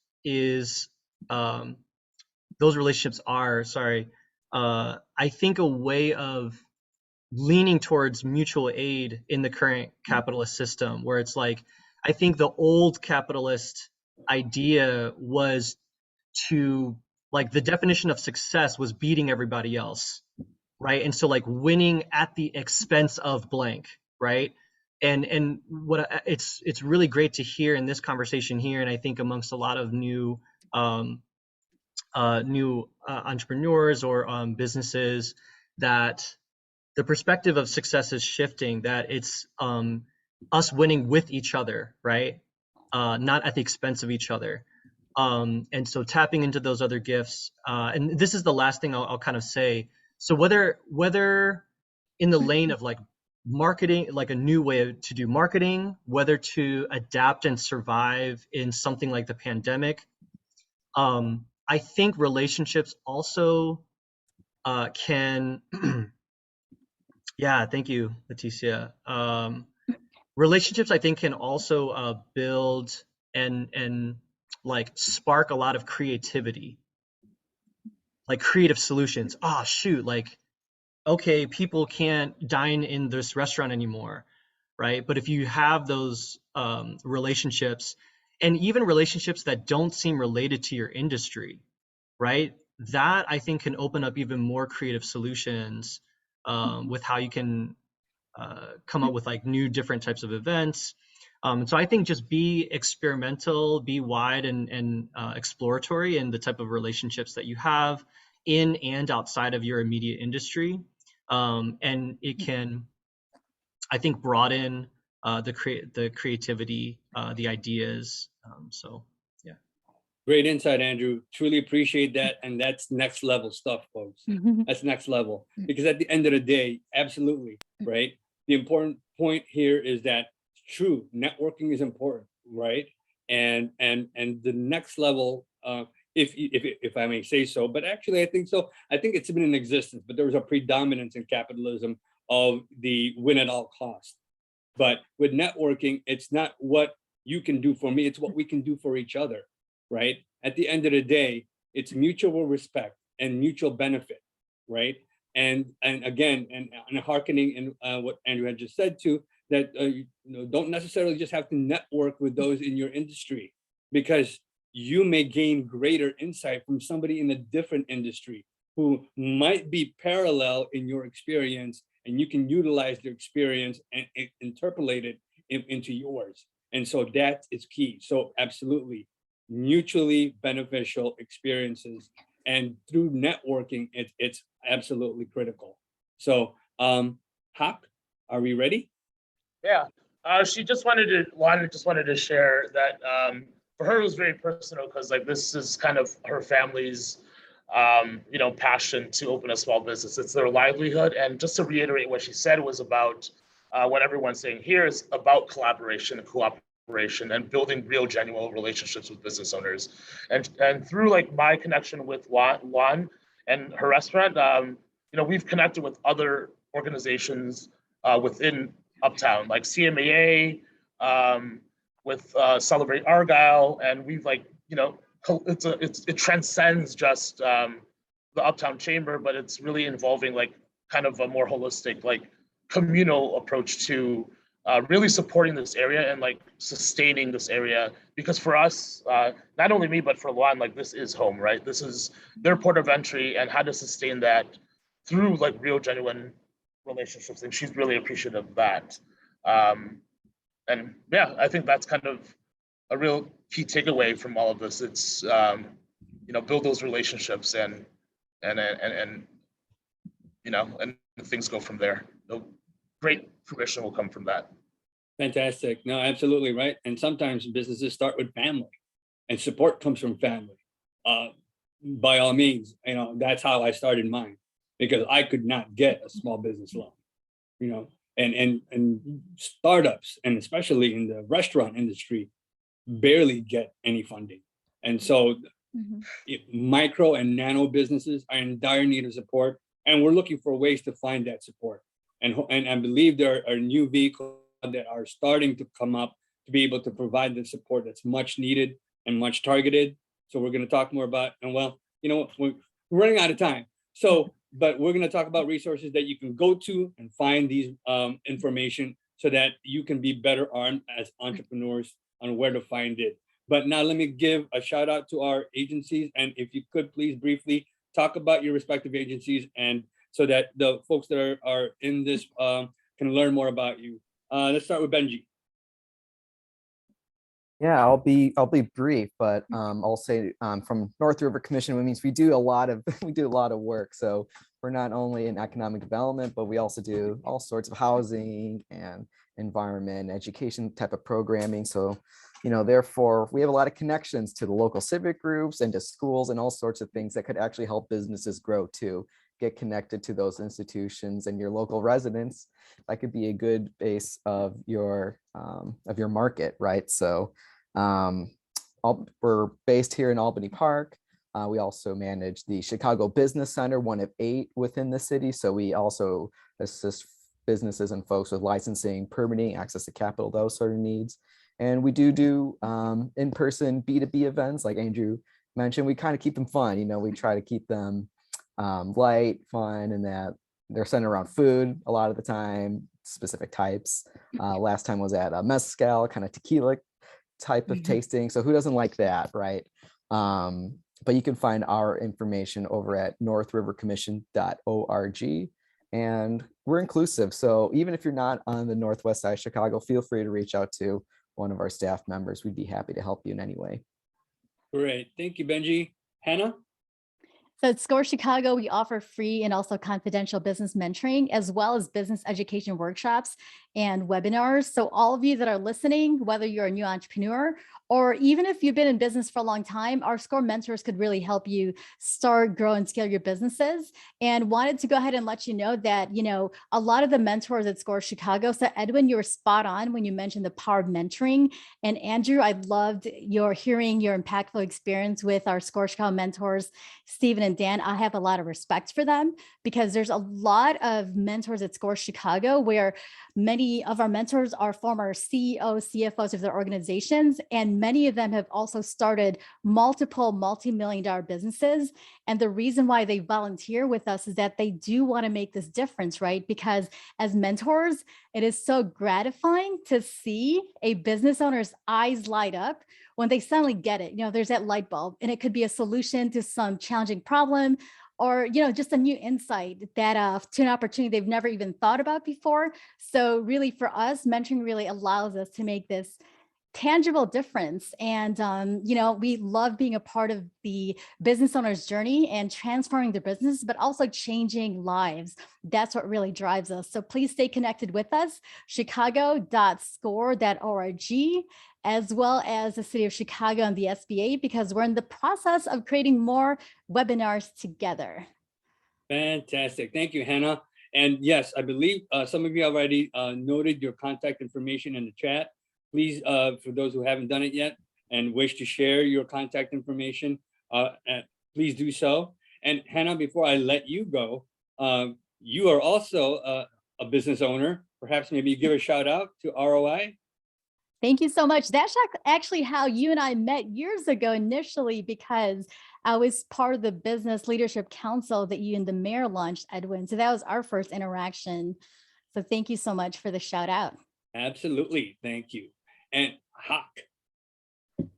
are, sorry, I think, a way of leaning towards mutual aid in the current capitalist system, where it's like, I think the old capitalist idea was to, like, the definition of success was beating everybody else, right? And so, like, winning at the expense of blank, right? And what it's really great to hear in this conversation here, and I think amongst a lot of new entrepreneurs or businesses, that the perspective of success is shifting, that it's us winning with each other, right? Not at the expense of each other. And so tapping into those other gifts, and this is the last thing I'll kind of say. So whether in the lane of like marketing, like a new way to do marketing, whether to adapt and survive in something like the pandemic, I think relationships also can, yeah, thank you, Leticia. Relationships, I think, can also build and like spark a lot of creativity, like creative solutions. Oh shoot, like, okay, people can't dine in this restaurant anymore, right? But if you have those relationships, and even relationships that don't seem related to your industry, right? That, I think, can open up even more creative solutions with how you can come up with like new different types of events. So I think just be experimental, be wide and exploratory in the type of relationships that you have in and outside of your immediate industry. And it can, I think, broaden the creativity, the ideas. So yeah. Great insight, Andrew. Truly appreciate that. And that's next level stuff, folks. That's next level. Because at the end of the day, absolutely, right? The important point here is that, true, networking is important, right? And the next level if I may say so. But actually, I think so. I think it's been in existence, but there was a predominance in capitalism of the win at all costs. But with networking, it's not what you can do for me, it's what we can do for each other, right? At the end of the day, it's mutual respect and mutual benefit, right? And again, and hearkening in what Andrew had just said too, that don't necessarily just have to network with those in your industry, because you may gain greater insight from somebody in a different industry who might be parallel in your experience, and you can utilize their experience and interpolate it into yours. And so that is key. So absolutely, mutually beneficial experiences. And through networking, it's absolutely critical. So Hawk, are we ready? Yeah, she just wanted to share that for her it was very personal, because like this is kind of her family's passion to open a small business. It's their livelihood. And just to reiterate what she said was about what everyone's saying here is about collaboration and cooperation and building real genuine relationships with business owners. And through like my connection with Juan and her restaurant, we've connected with other organizations within Uptown, like CMAA, with Celebrate Argyle, and we've it transcends just the Uptown Chamber, but it's really involving like kind of a more holistic, like communal approach to really supporting this area and like sustaining this area. Because for us, not only me, but for Luan, like this is home, right? This is their port of entry, and how to sustain that through like real genuine relationships. And she's really appreciative of that. And yeah, I think that's kind of a real key takeaway from all of this. It's build those relationships and things go from there. Great fruition will come from that. Fantastic. No, absolutely right. And sometimes businesses start with family, and support comes from family. By all means, that's how I started mine, because I could not get a small business loan, and startups, and especially in the restaurant industry, barely get any funding. And so micro and nano businesses are in dire need of support, and we're looking for ways to find that support. And I believe there are new vehicles that are starting to come up to be able to provide the support that's much needed and much targeted. So we're going to talk more about, and we're running out of time. So, but we're going to talk about resources that you can go to and find these information, so that you can be better armed as entrepreneurs on where to find it. But now let me give a shout out to our agencies. And if you could please briefly talk about your respective agencies, and so that the folks that are in this can learn more about you. Let's start with Benji. Yeah, I'll be brief, but I'll say from North River Commission, which means we do a lot of work. So we're not only in economic development, but we also do all sorts of housing and environment, education type of programming. So, therefore, we have a lot of connections to the local civic groups and to schools and all sorts of things that could actually help businesses grow too. Get connected to those institutions and your local residents. That could be a good base of your market, right? So we're based here in Albany Park. We also manage the Chicago Business Center, one of 8 within the city. So we also assist businesses and folks with licensing, permitting, access to capital, those sort of needs. And we do in-person B2B events, like Andrew mentioned. We kind of keep them fun. We try to keep them light, fun, and that they're centered around food a lot of the time, specific types. Last time was at a mezcal, kind of tequila type of tasting. So who doesn't like that, right? But you can find our information over at northrivercommission.org. And we're inclusive. So even if you're not on the northwest side of Chicago, feel free to reach out to one of our staff members. We'd be happy to help you in any way. Great. Thank you, Benji. Hannah? So at SCORE Chicago, we offer free and also confidential business mentoring, as well as business education workshops and webinars. So all of you that are listening, whether you're a new entrepreneur or even if you've been in business for a long time, our SCORE mentors could really help you start, grow, and scale your businesses. And wanted to go ahead and let you know that, a lot of the mentors at SCORE Chicago. So Edwin, you were spot on when you mentioned the power of mentoring. And Andrew, I loved hearing your impactful experience with our SCORE Chicago mentors, Stephen and Dan. I have a lot of respect for them because there's a lot of mentors at SCORE Chicago where many of our mentors are former CEOs, CFOs of their organizations, and many of them have also started multiple multi-million-dollar businesses. And the reason why they volunteer with us is that they do want to make this difference, right? Because as mentors, it is so gratifying to see a business owner's eyes light up when they suddenly get it. There's that light bulb, and it could be a solution to some challenging problem, or just a new insight that to an opportunity they've never even thought about before. So really for us, mentoring really allows us to make this tangible difference. And, we love being a part of the business owner's journey and transforming their business, but also changing lives. That's what really drives us. So please stay connected with us, chicago.score.org, as well as the City of Chicago and the SBA, because we're in the process of creating more webinars together. Fantastic. Thank you, Hannah. And yes, I believe some of you already noted your contact information in the chat. Please, for those who haven't done it yet and wish to share your contact information, please do so. And Hannah, before I let you go, you are also a business owner. Perhaps maybe give a shout out to ROI. Thank you so much. That's actually how you and I met years ago initially, because I was part of the Business Leadership Council that you and the mayor launched, Edwin. So that was our first interaction. So thank you so much for the shout out. Absolutely. Thank you. And Hawk.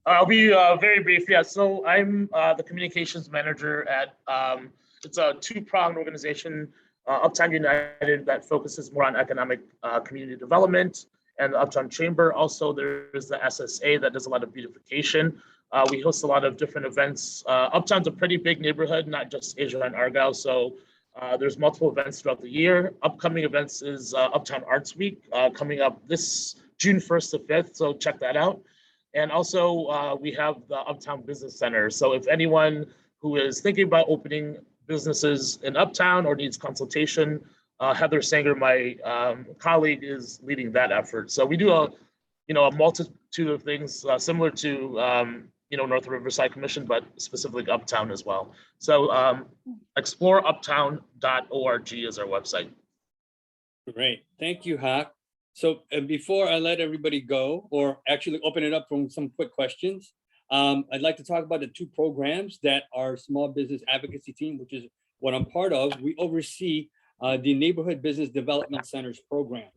I'll be very brief. Yeah, so I'm the communications manager at, it's a two-pronged organization, Uptown United, that focuses more on economic community development, and the Uptown Chamber. Also, there's the SSA that does a lot of beautification. We host a lot of different events. Uptown's a pretty big neighborhood, not just Asia and Argyle. So there's multiple events throughout the year. Upcoming events is Uptown Arts Week coming up this June 1st to 5th. So check that out. And also we have the Uptown Business Center. So if anyone who is thinking about opening businesses in Uptown or needs consultation, Heather Sanger, my colleague, is leading that effort. So we do a multitude of things similar to North Riverside Commission, but specifically Uptown as well. So exploreuptown.org is our website. Great, thank you, Hawk. So before I let everybody go, or actually open it up for some quick questions, I'd like to talk about the two programs that our small business advocacy team, which is what I'm part of, we oversee the Neighborhood Business Development Centers program.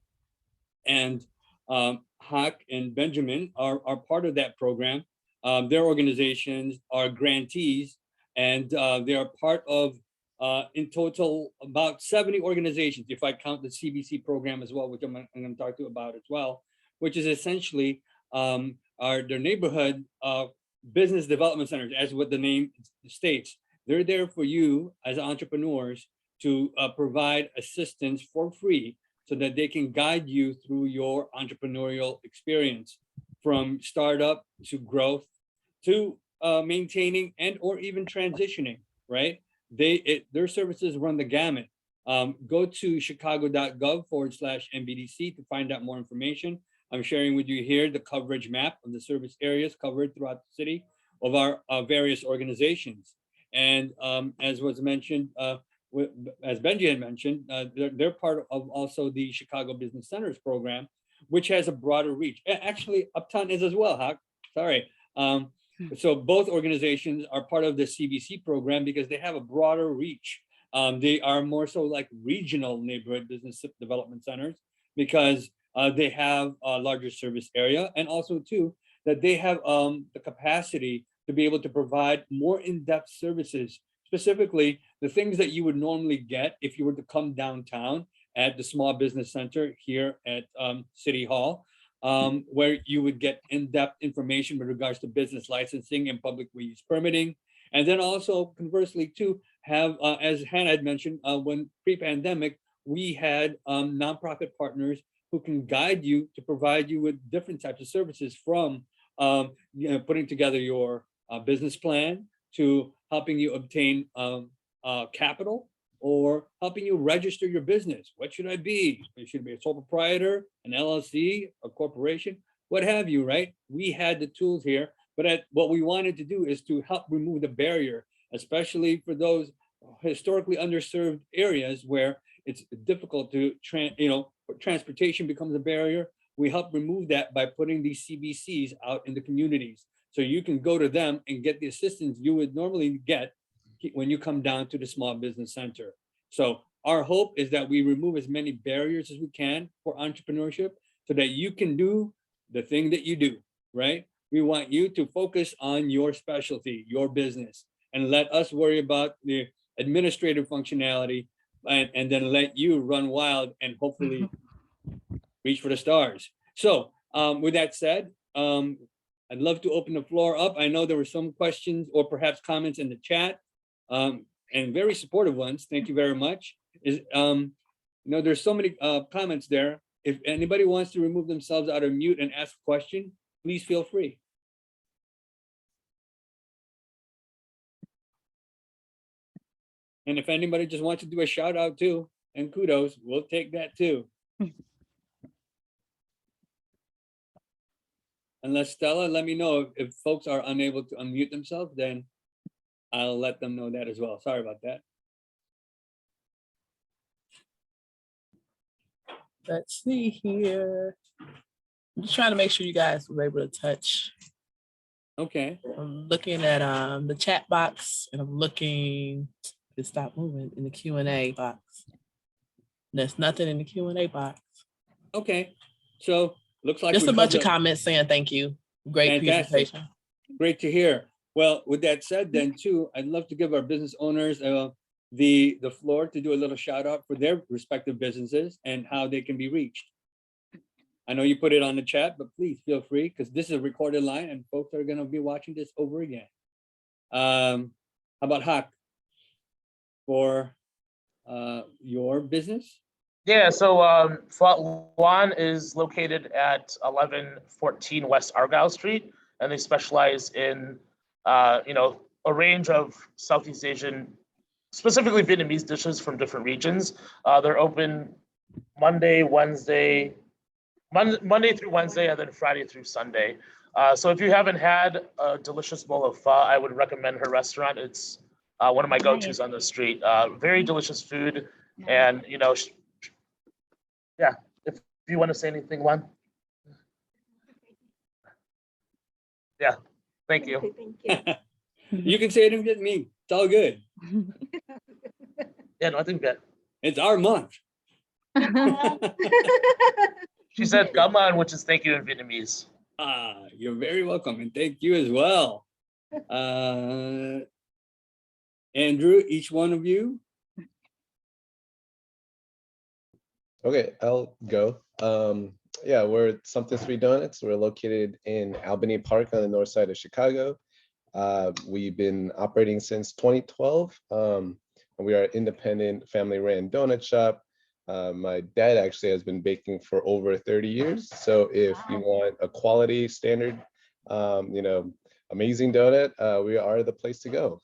And Hawk and Benjamin are part of that program. Their organizations are grantees, and they are part of, in total, about 70 organizations, if I count the CBC program as well, which I'm going to talk to you about as well, which is essentially their neighborhood business development centers, as what the name states. They're there for you as entrepreneurs to provide assistance for free so that they can guide you through your entrepreneurial experience, from startup to growth to maintaining and or even transitioning, right? Their services run the gamut. Go to chicago.gov/NBDC to find out more information. I'm sharing with you here the coverage map of the service areas covered throughout the city of our various organizations. And as was mentioned, as Benji had mentioned, they're part of also the Chicago Business Centers program, which has a broader reach. Actually, Uptown is as well, Hawk. Sorry. So both organizations are part of the CBC program because they have a broader reach. They are more so like regional neighborhood business development centers because they have a larger service area, and also too that they have the capacity to be able to provide more in-depth services, specifically the things that you would normally get if you were to come downtown at the Small Business Center here at City Hall, where you would get in-depth information with regards to business licensing and public use permitting. And then also conversely too, have, as Hannah had mentioned, when pre-pandemic, we had nonprofit partners who can guide you to provide you with different types of services, from putting together your business plan to helping you obtain capital, or helping you register your business. What should I be? It should be a sole proprietor, an LLC, a corporation, what have you, right? We had the tools here, but what we wanted to do is to help remove the barrier, especially for those historically underserved areas where it's difficult to, transportation becomes a barrier. We help remove that by putting these CBCs out in the communities. So you can go to them and get the assistance you would normally get when you come down to the small business center. So our hope is that we remove as many barriers as we can for entrepreneurship, so that you can do the thing that you do, right? We want you to focus on your specialty, your business, and let us worry about the administrative functionality, and then let you run wild and hopefully reach for the stars. So with that said, I'd love to open the floor up. I know there were some questions or perhaps comments in the chat, and very supportive ones. Thank you very much. There's so many comments there. If anybody wants to remove themselves out of mute and ask a question, please feel free. And if anybody just wants to do a shout out too, and kudos, we'll take that too. Unless Stella, let me know if folks are unable to unmute themselves, then I'll let them know that as well. Sorry about that. Let's see here. I'm just trying to make sure you guys were able to touch. Okay. I'm looking at the chat box, and I'm looking to stop moving in the Q&A box. There's nothing in the Q&A box. Okay. So looks like just a bunch of comments saying thank you. Great presentation. Great to hear. Well, with that said, then too, I'd love to give our business owners the floor to do a little shout out for their respective businesses and how they can be reached. I know you put it on the chat, but please feel free, because this is a recorded line and folks are going to be watching this over again. How about Hawk for your business? Yeah, so Lawn is located at 1114 West Argyle Street, and they specialize in, a range of Southeast Asian, specifically Vietnamese dishes from different regions. They're open Monday through Wednesday, and then Friday through Sunday. So if you haven't had a delicious bowl of pho, I would recommend her restaurant. It's one of my go-tos on the street. Very delicious food, and yeah, if you want to say anything, Juan. Yeah, thank you. Thank you. You can say it in Vietnamese. It's all good. Yeah, no, I think that. It's our month. She said "come on," which is thank you in Vietnamese. You're very welcome, and thank you as well. Andrew, each one of you. Okay, I'll go. Yeah, we're Something Sweet Donuts. We're located in Albany Park on the north side of Chicago. We've been operating since 2012. And we are an independent family-ran donut shop. My dad actually has been baking for over 30 years. So if you want a quality standard, amazing donut, we are the place to go.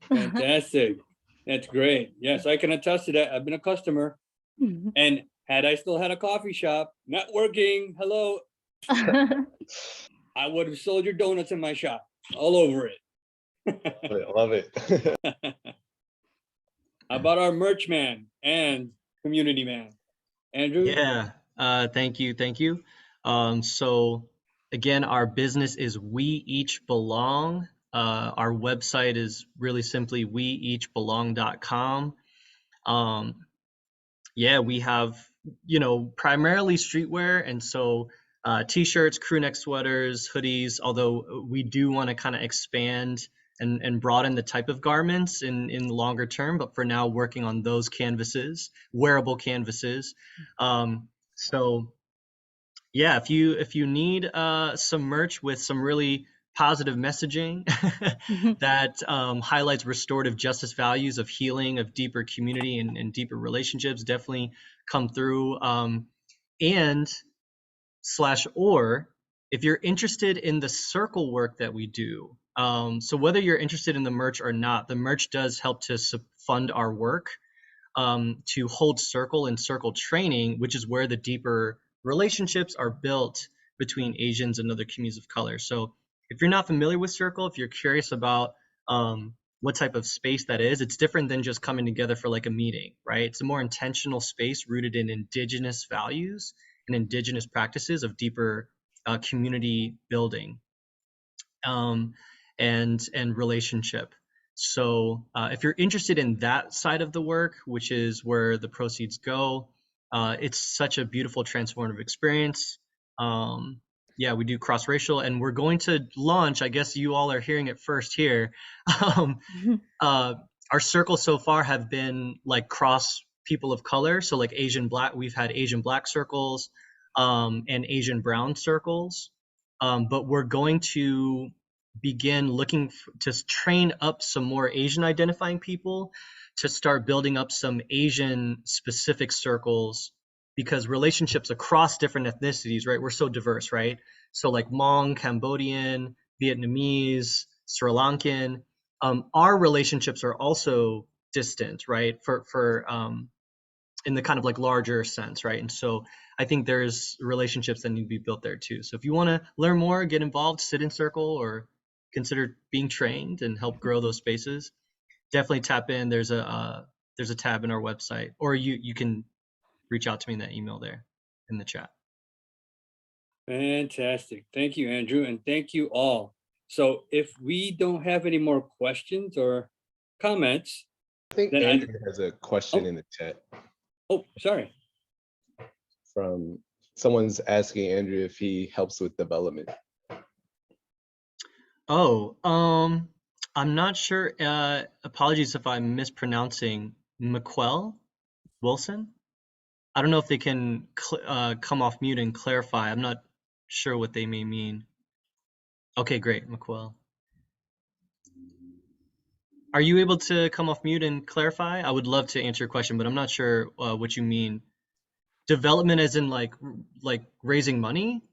Fantastic. That's great. Yes, I can attest to that. I've been a customer. And had I still had a coffee shop, networking, hello, I would have sold your donuts in my shop, all over it. Love it. How about our merch man and community man, Andrew? Yeah, thank you. So again, our business is We Each Belong. Our website is really simply weeachbelong.com. Yeah, we have, primarily streetwear, and so t-shirts, crew neck sweaters, hoodies, although we do want to kind of expand and broaden the type of garments in longer term, but for now working on those canvases, wearable canvases. So yeah, if you need some merch with some really positive messaging that highlights restorative justice values of healing, of deeper community and deeper relationships definitely come through. And or if you're interested in the circle work that we do, so whether you're interested in the merch or not, the merch does help to fund our work to hold circle and circle training, which is where the deeper relationships are built between Asians and other communities of color. So if you're not familiar with circle, if you're curious about what type of space that is, it's different than just coming together for like a meeting, right? It's a more intentional space rooted in indigenous values and indigenous practices of deeper community building and relationship. So if you're interested in that side of the work, which is where the proceeds go, it's such a beautiful transformative experience. Yeah, we do cross-racial, and we're going to launch, I guess you all are hearing it first here. Our circles so far have been like cross people of color. So like Asian Black, we've had Asian Black circles and Asian Brown circles. But we're going to begin looking to train up some more Asian identifying people to start building up some Asian specific circles, because relationships across different ethnicities, right? We're so diverse, right? So like Hmong, Cambodian, Vietnamese, Sri Lankan, our relationships are also distant, right? For in the kind of like larger sense, right? And so I think there's relationships that need to be built there too. So if you want to learn more, get involved, sit in circle, or consider being trained and help grow those spaces, definitely tap in. There's a tab in our website, or you can reach out to me in that email there in the chat. Fantastic. Thank you, Andrew, and thank you all. So if we don't have any more questions or comments, I think then Andrew has a question Oh. in the chat oh, sorry. from someone's asking Andrew if he helps with development. Oh, I'm not sure. Apologies if I'm mispronouncing McQuell Wilson. I don't know if they can come off mute and clarify. I'm not sure what they may mean. Okay, great, McQuell. Are you able to come off mute and clarify? I would love to answer your question, but I'm not sure what you mean. Development as in like raising money?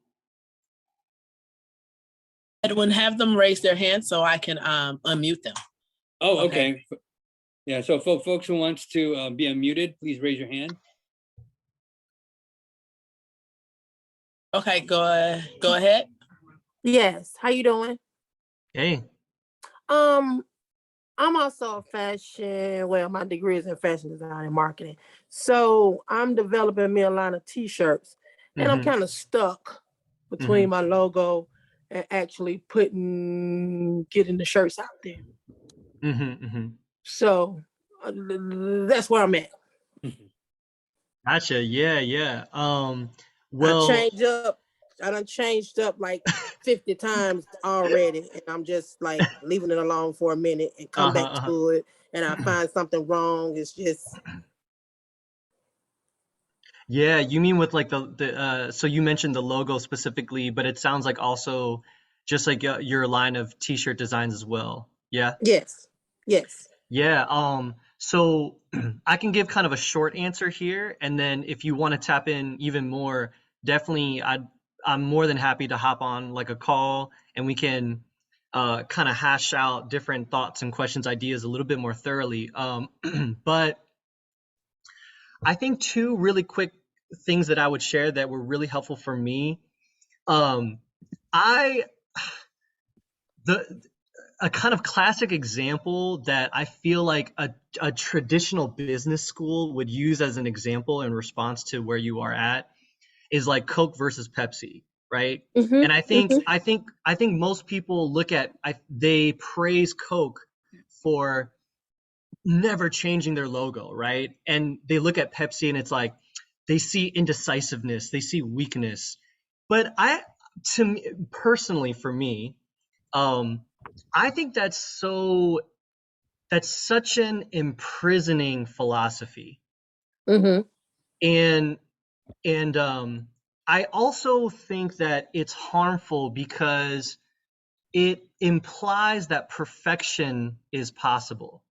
Edwin, have them raise their hand so I can unmute them. Oh, Okay. okay. Yeah, so folks who wants to be unmuted, please raise your hand. Okay, go ahead. Yes. How you doing? Hey. I'm also a fashion, well, my degree is in fashion design and marketing. So I'm developing me a line of t-shirts, and I'm kind of stuck between my logo and actually getting the shirts out there. So that's where I'm at. Gotcha. Yeah. Well, I done changed up like 50 times already, and I'm just like leaving it alone for a minute and come back to it, and I find something wrong. It's just yeah, you mean with like the so you mentioned the logo specifically, but it sounds like also just like your line of t-shirt designs as well. Yeah. yes. Yeah. So I can give kind of a short answer here, and then if you want to tap in even more, definitely I'm more than happy to hop on like a call, and we can kind of hash out different thoughts and questions, ideas a little bit more thoroughly. But I think two really quick things that I would share that were really helpful for me. A kind of classic example that I feel like a traditional business school would use as an example in response to where you are at is like Coke versus Pepsi, right? And I think most people they praise Coke for never changing their logo, right? And they look at Pepsi and it's like they see indecisiveness, they see weakness. But personally, for me, I think that's such an imprisoning philosophy. And I also think that it's harmful because it implies that perfection is possible.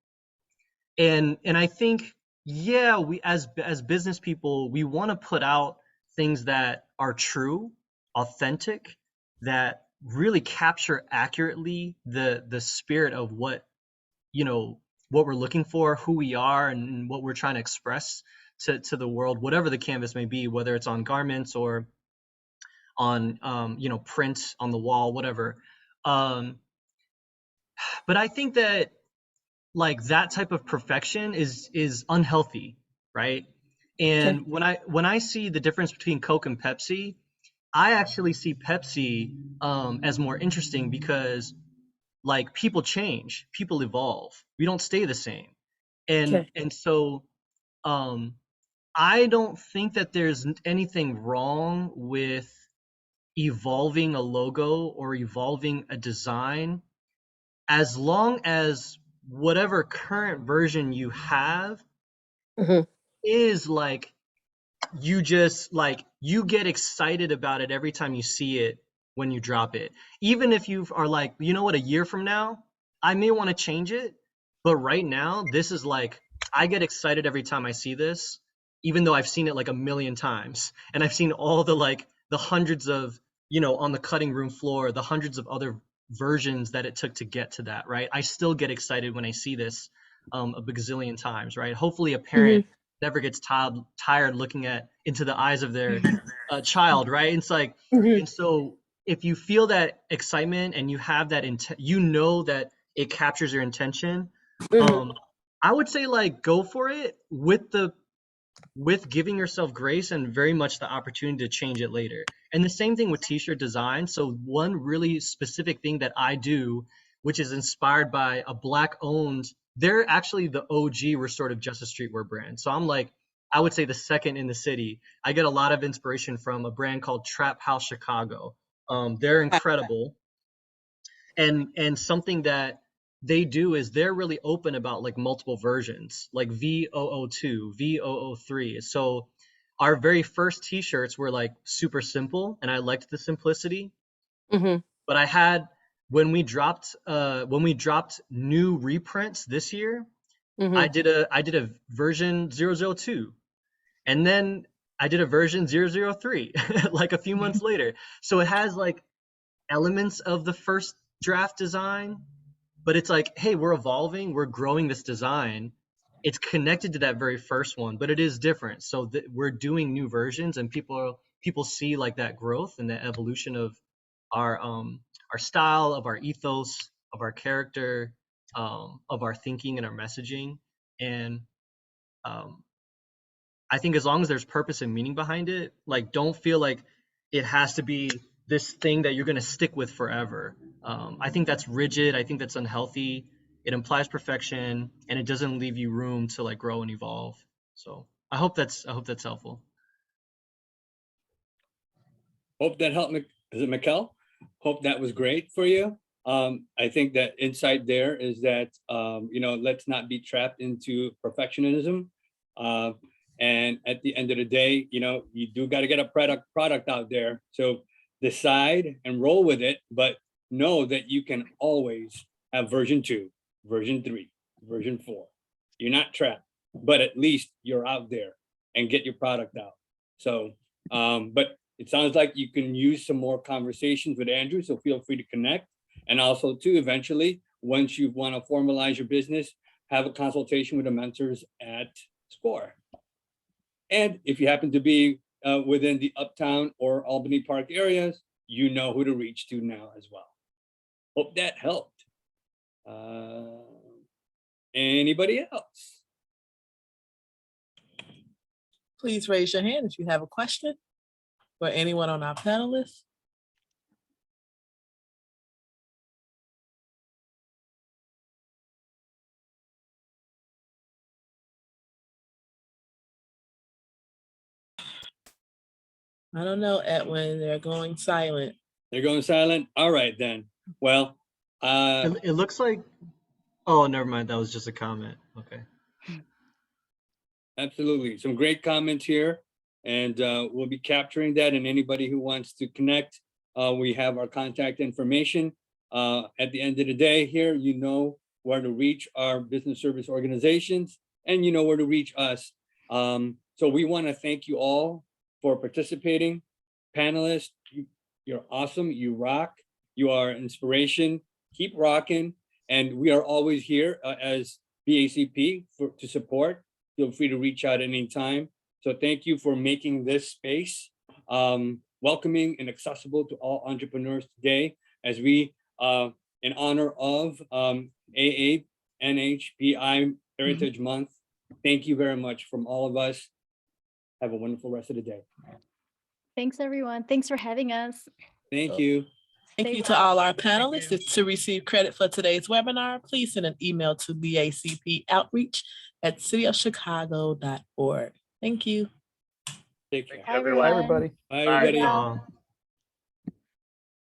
And I think, yeah, we as business people, we want to put out things that are true, authentic, that really capture accurately the spirit of what, you know, what we're looking for, who we are, and what we're trying to express to the world, whatever the canvas may be, whether it's on garments or on you know, print on the wall, whatever. But I think that like that type of perfection is unhealthy, right? And when I see the difference between Coke and Pepsi, I actually see Pepsi as more interesting because like people change, people evolve. We don't stay the same. And so I don't think that there's anything wrong with evolving a logo or evolving a design, as long as whatever current version you have is like, you just like, you get excited about it every time you see it when you drop it. Even if you are like, you know what, a year from now, I may want to change it, but right now, this is like, I get excited every time I see this, even though I've seen it like a million times. And I've seen all the like, the hundreds of, you know, on the cutting room floor, the hundreds of other versions that it took to get to that, right? I still get excited when I see this a bazillion times, right? Hopefully a parent never gets tired looking into the eyes of their child, right? It's like, and so if you feel that excitement and you have that you know that it captures your intention, I would say like go for it with giving yourself grace and very much the opportunity to change it later. And the same thing with t-shirt design. So one really specific thing that I do, which is inspired by a Black owned, they're actually the OG restorative justice streetwear brand. So I'm like, I would say the second in the city. I get a lot of inspiration from a brand called Trap House Chicago. They're incredible. And something that they do is they're really open about like multiple versions, like V002, V003. So our very first t-shirts were like super simple, and I liked the simplicity. But I had, when we dropped new reprints this year, I did a version 002, and then I did a version 003 like a few months later. So it has like elements of the first draft design, but it's like, hey, we're evolving, we're growing this design. It's connected to that very first one, but it is different. So we're doing new versions, and people see like that growth and the evolution of our style, of our ethos, of our character, of our thinking and our messaging. And I think as long as there's purpose and meaning behind it, like don't feel like it has to be this thing that you're going to stick with forever. I think that's rigid. I think that's unhealthy. It implies perfection, and it doesn't leave you room to like grow and evolve. So I hope that's helpful. Hope that helped. Is it Mikkel? Hope that was great for you. I think that insight there is that, you know, let's not be trapped into perfectionism. And at the end of the day, you know, you do got to get a product out there. So decide and roll with it, but know that you can always have version 2, version 3, version 4. You're not trapped, but at least you're out there and get your product out. So, but it sounds like you can use some more conversations with Andrew, so feel free to connect. And also too, eventually, once you want to formalize your business, have a consultation with the mentors at SCORE. And if you happen to be within the Uptown or Albany Park areas, you know who to reach to now as well. Hope that helped. Anybody else? Please raise your hand if you have a question for anyone on our panelists. I don't know, Edwin, they're going silent. They're going silent? All right, then. Well, it looks like, oh, never mind. That was just a comment. Okay. Absolutely. Some great comments here. And we'll be capturing that. And anybody who wants to connect, we have our contact information. At the end of the day here, you know where to reach our business service organizations, and you know where to reach us. So we want to thank you all for participating. Panelists, you're awesome. You rock. You are inspiration. Keep rocking. And we are always here as BACP to support. Feel free to reach out anytime. So thank you for making this space welcoming and accessible to all entrepreneurs today, as we, in honor of AANHPI Heritage Month. Thank you very much from all of us. Have a wonderful rest of the day. Thanks, everyone. Thanks for having us. Thank you. Thank Stay you to well. all our panelists. To receive credit for today's webinar, please send an email to bacpoutreach@cityofchicago.org. Thank you. Take care. Everyone. Bye, Bye, everybody. Bye, Bye. everybody.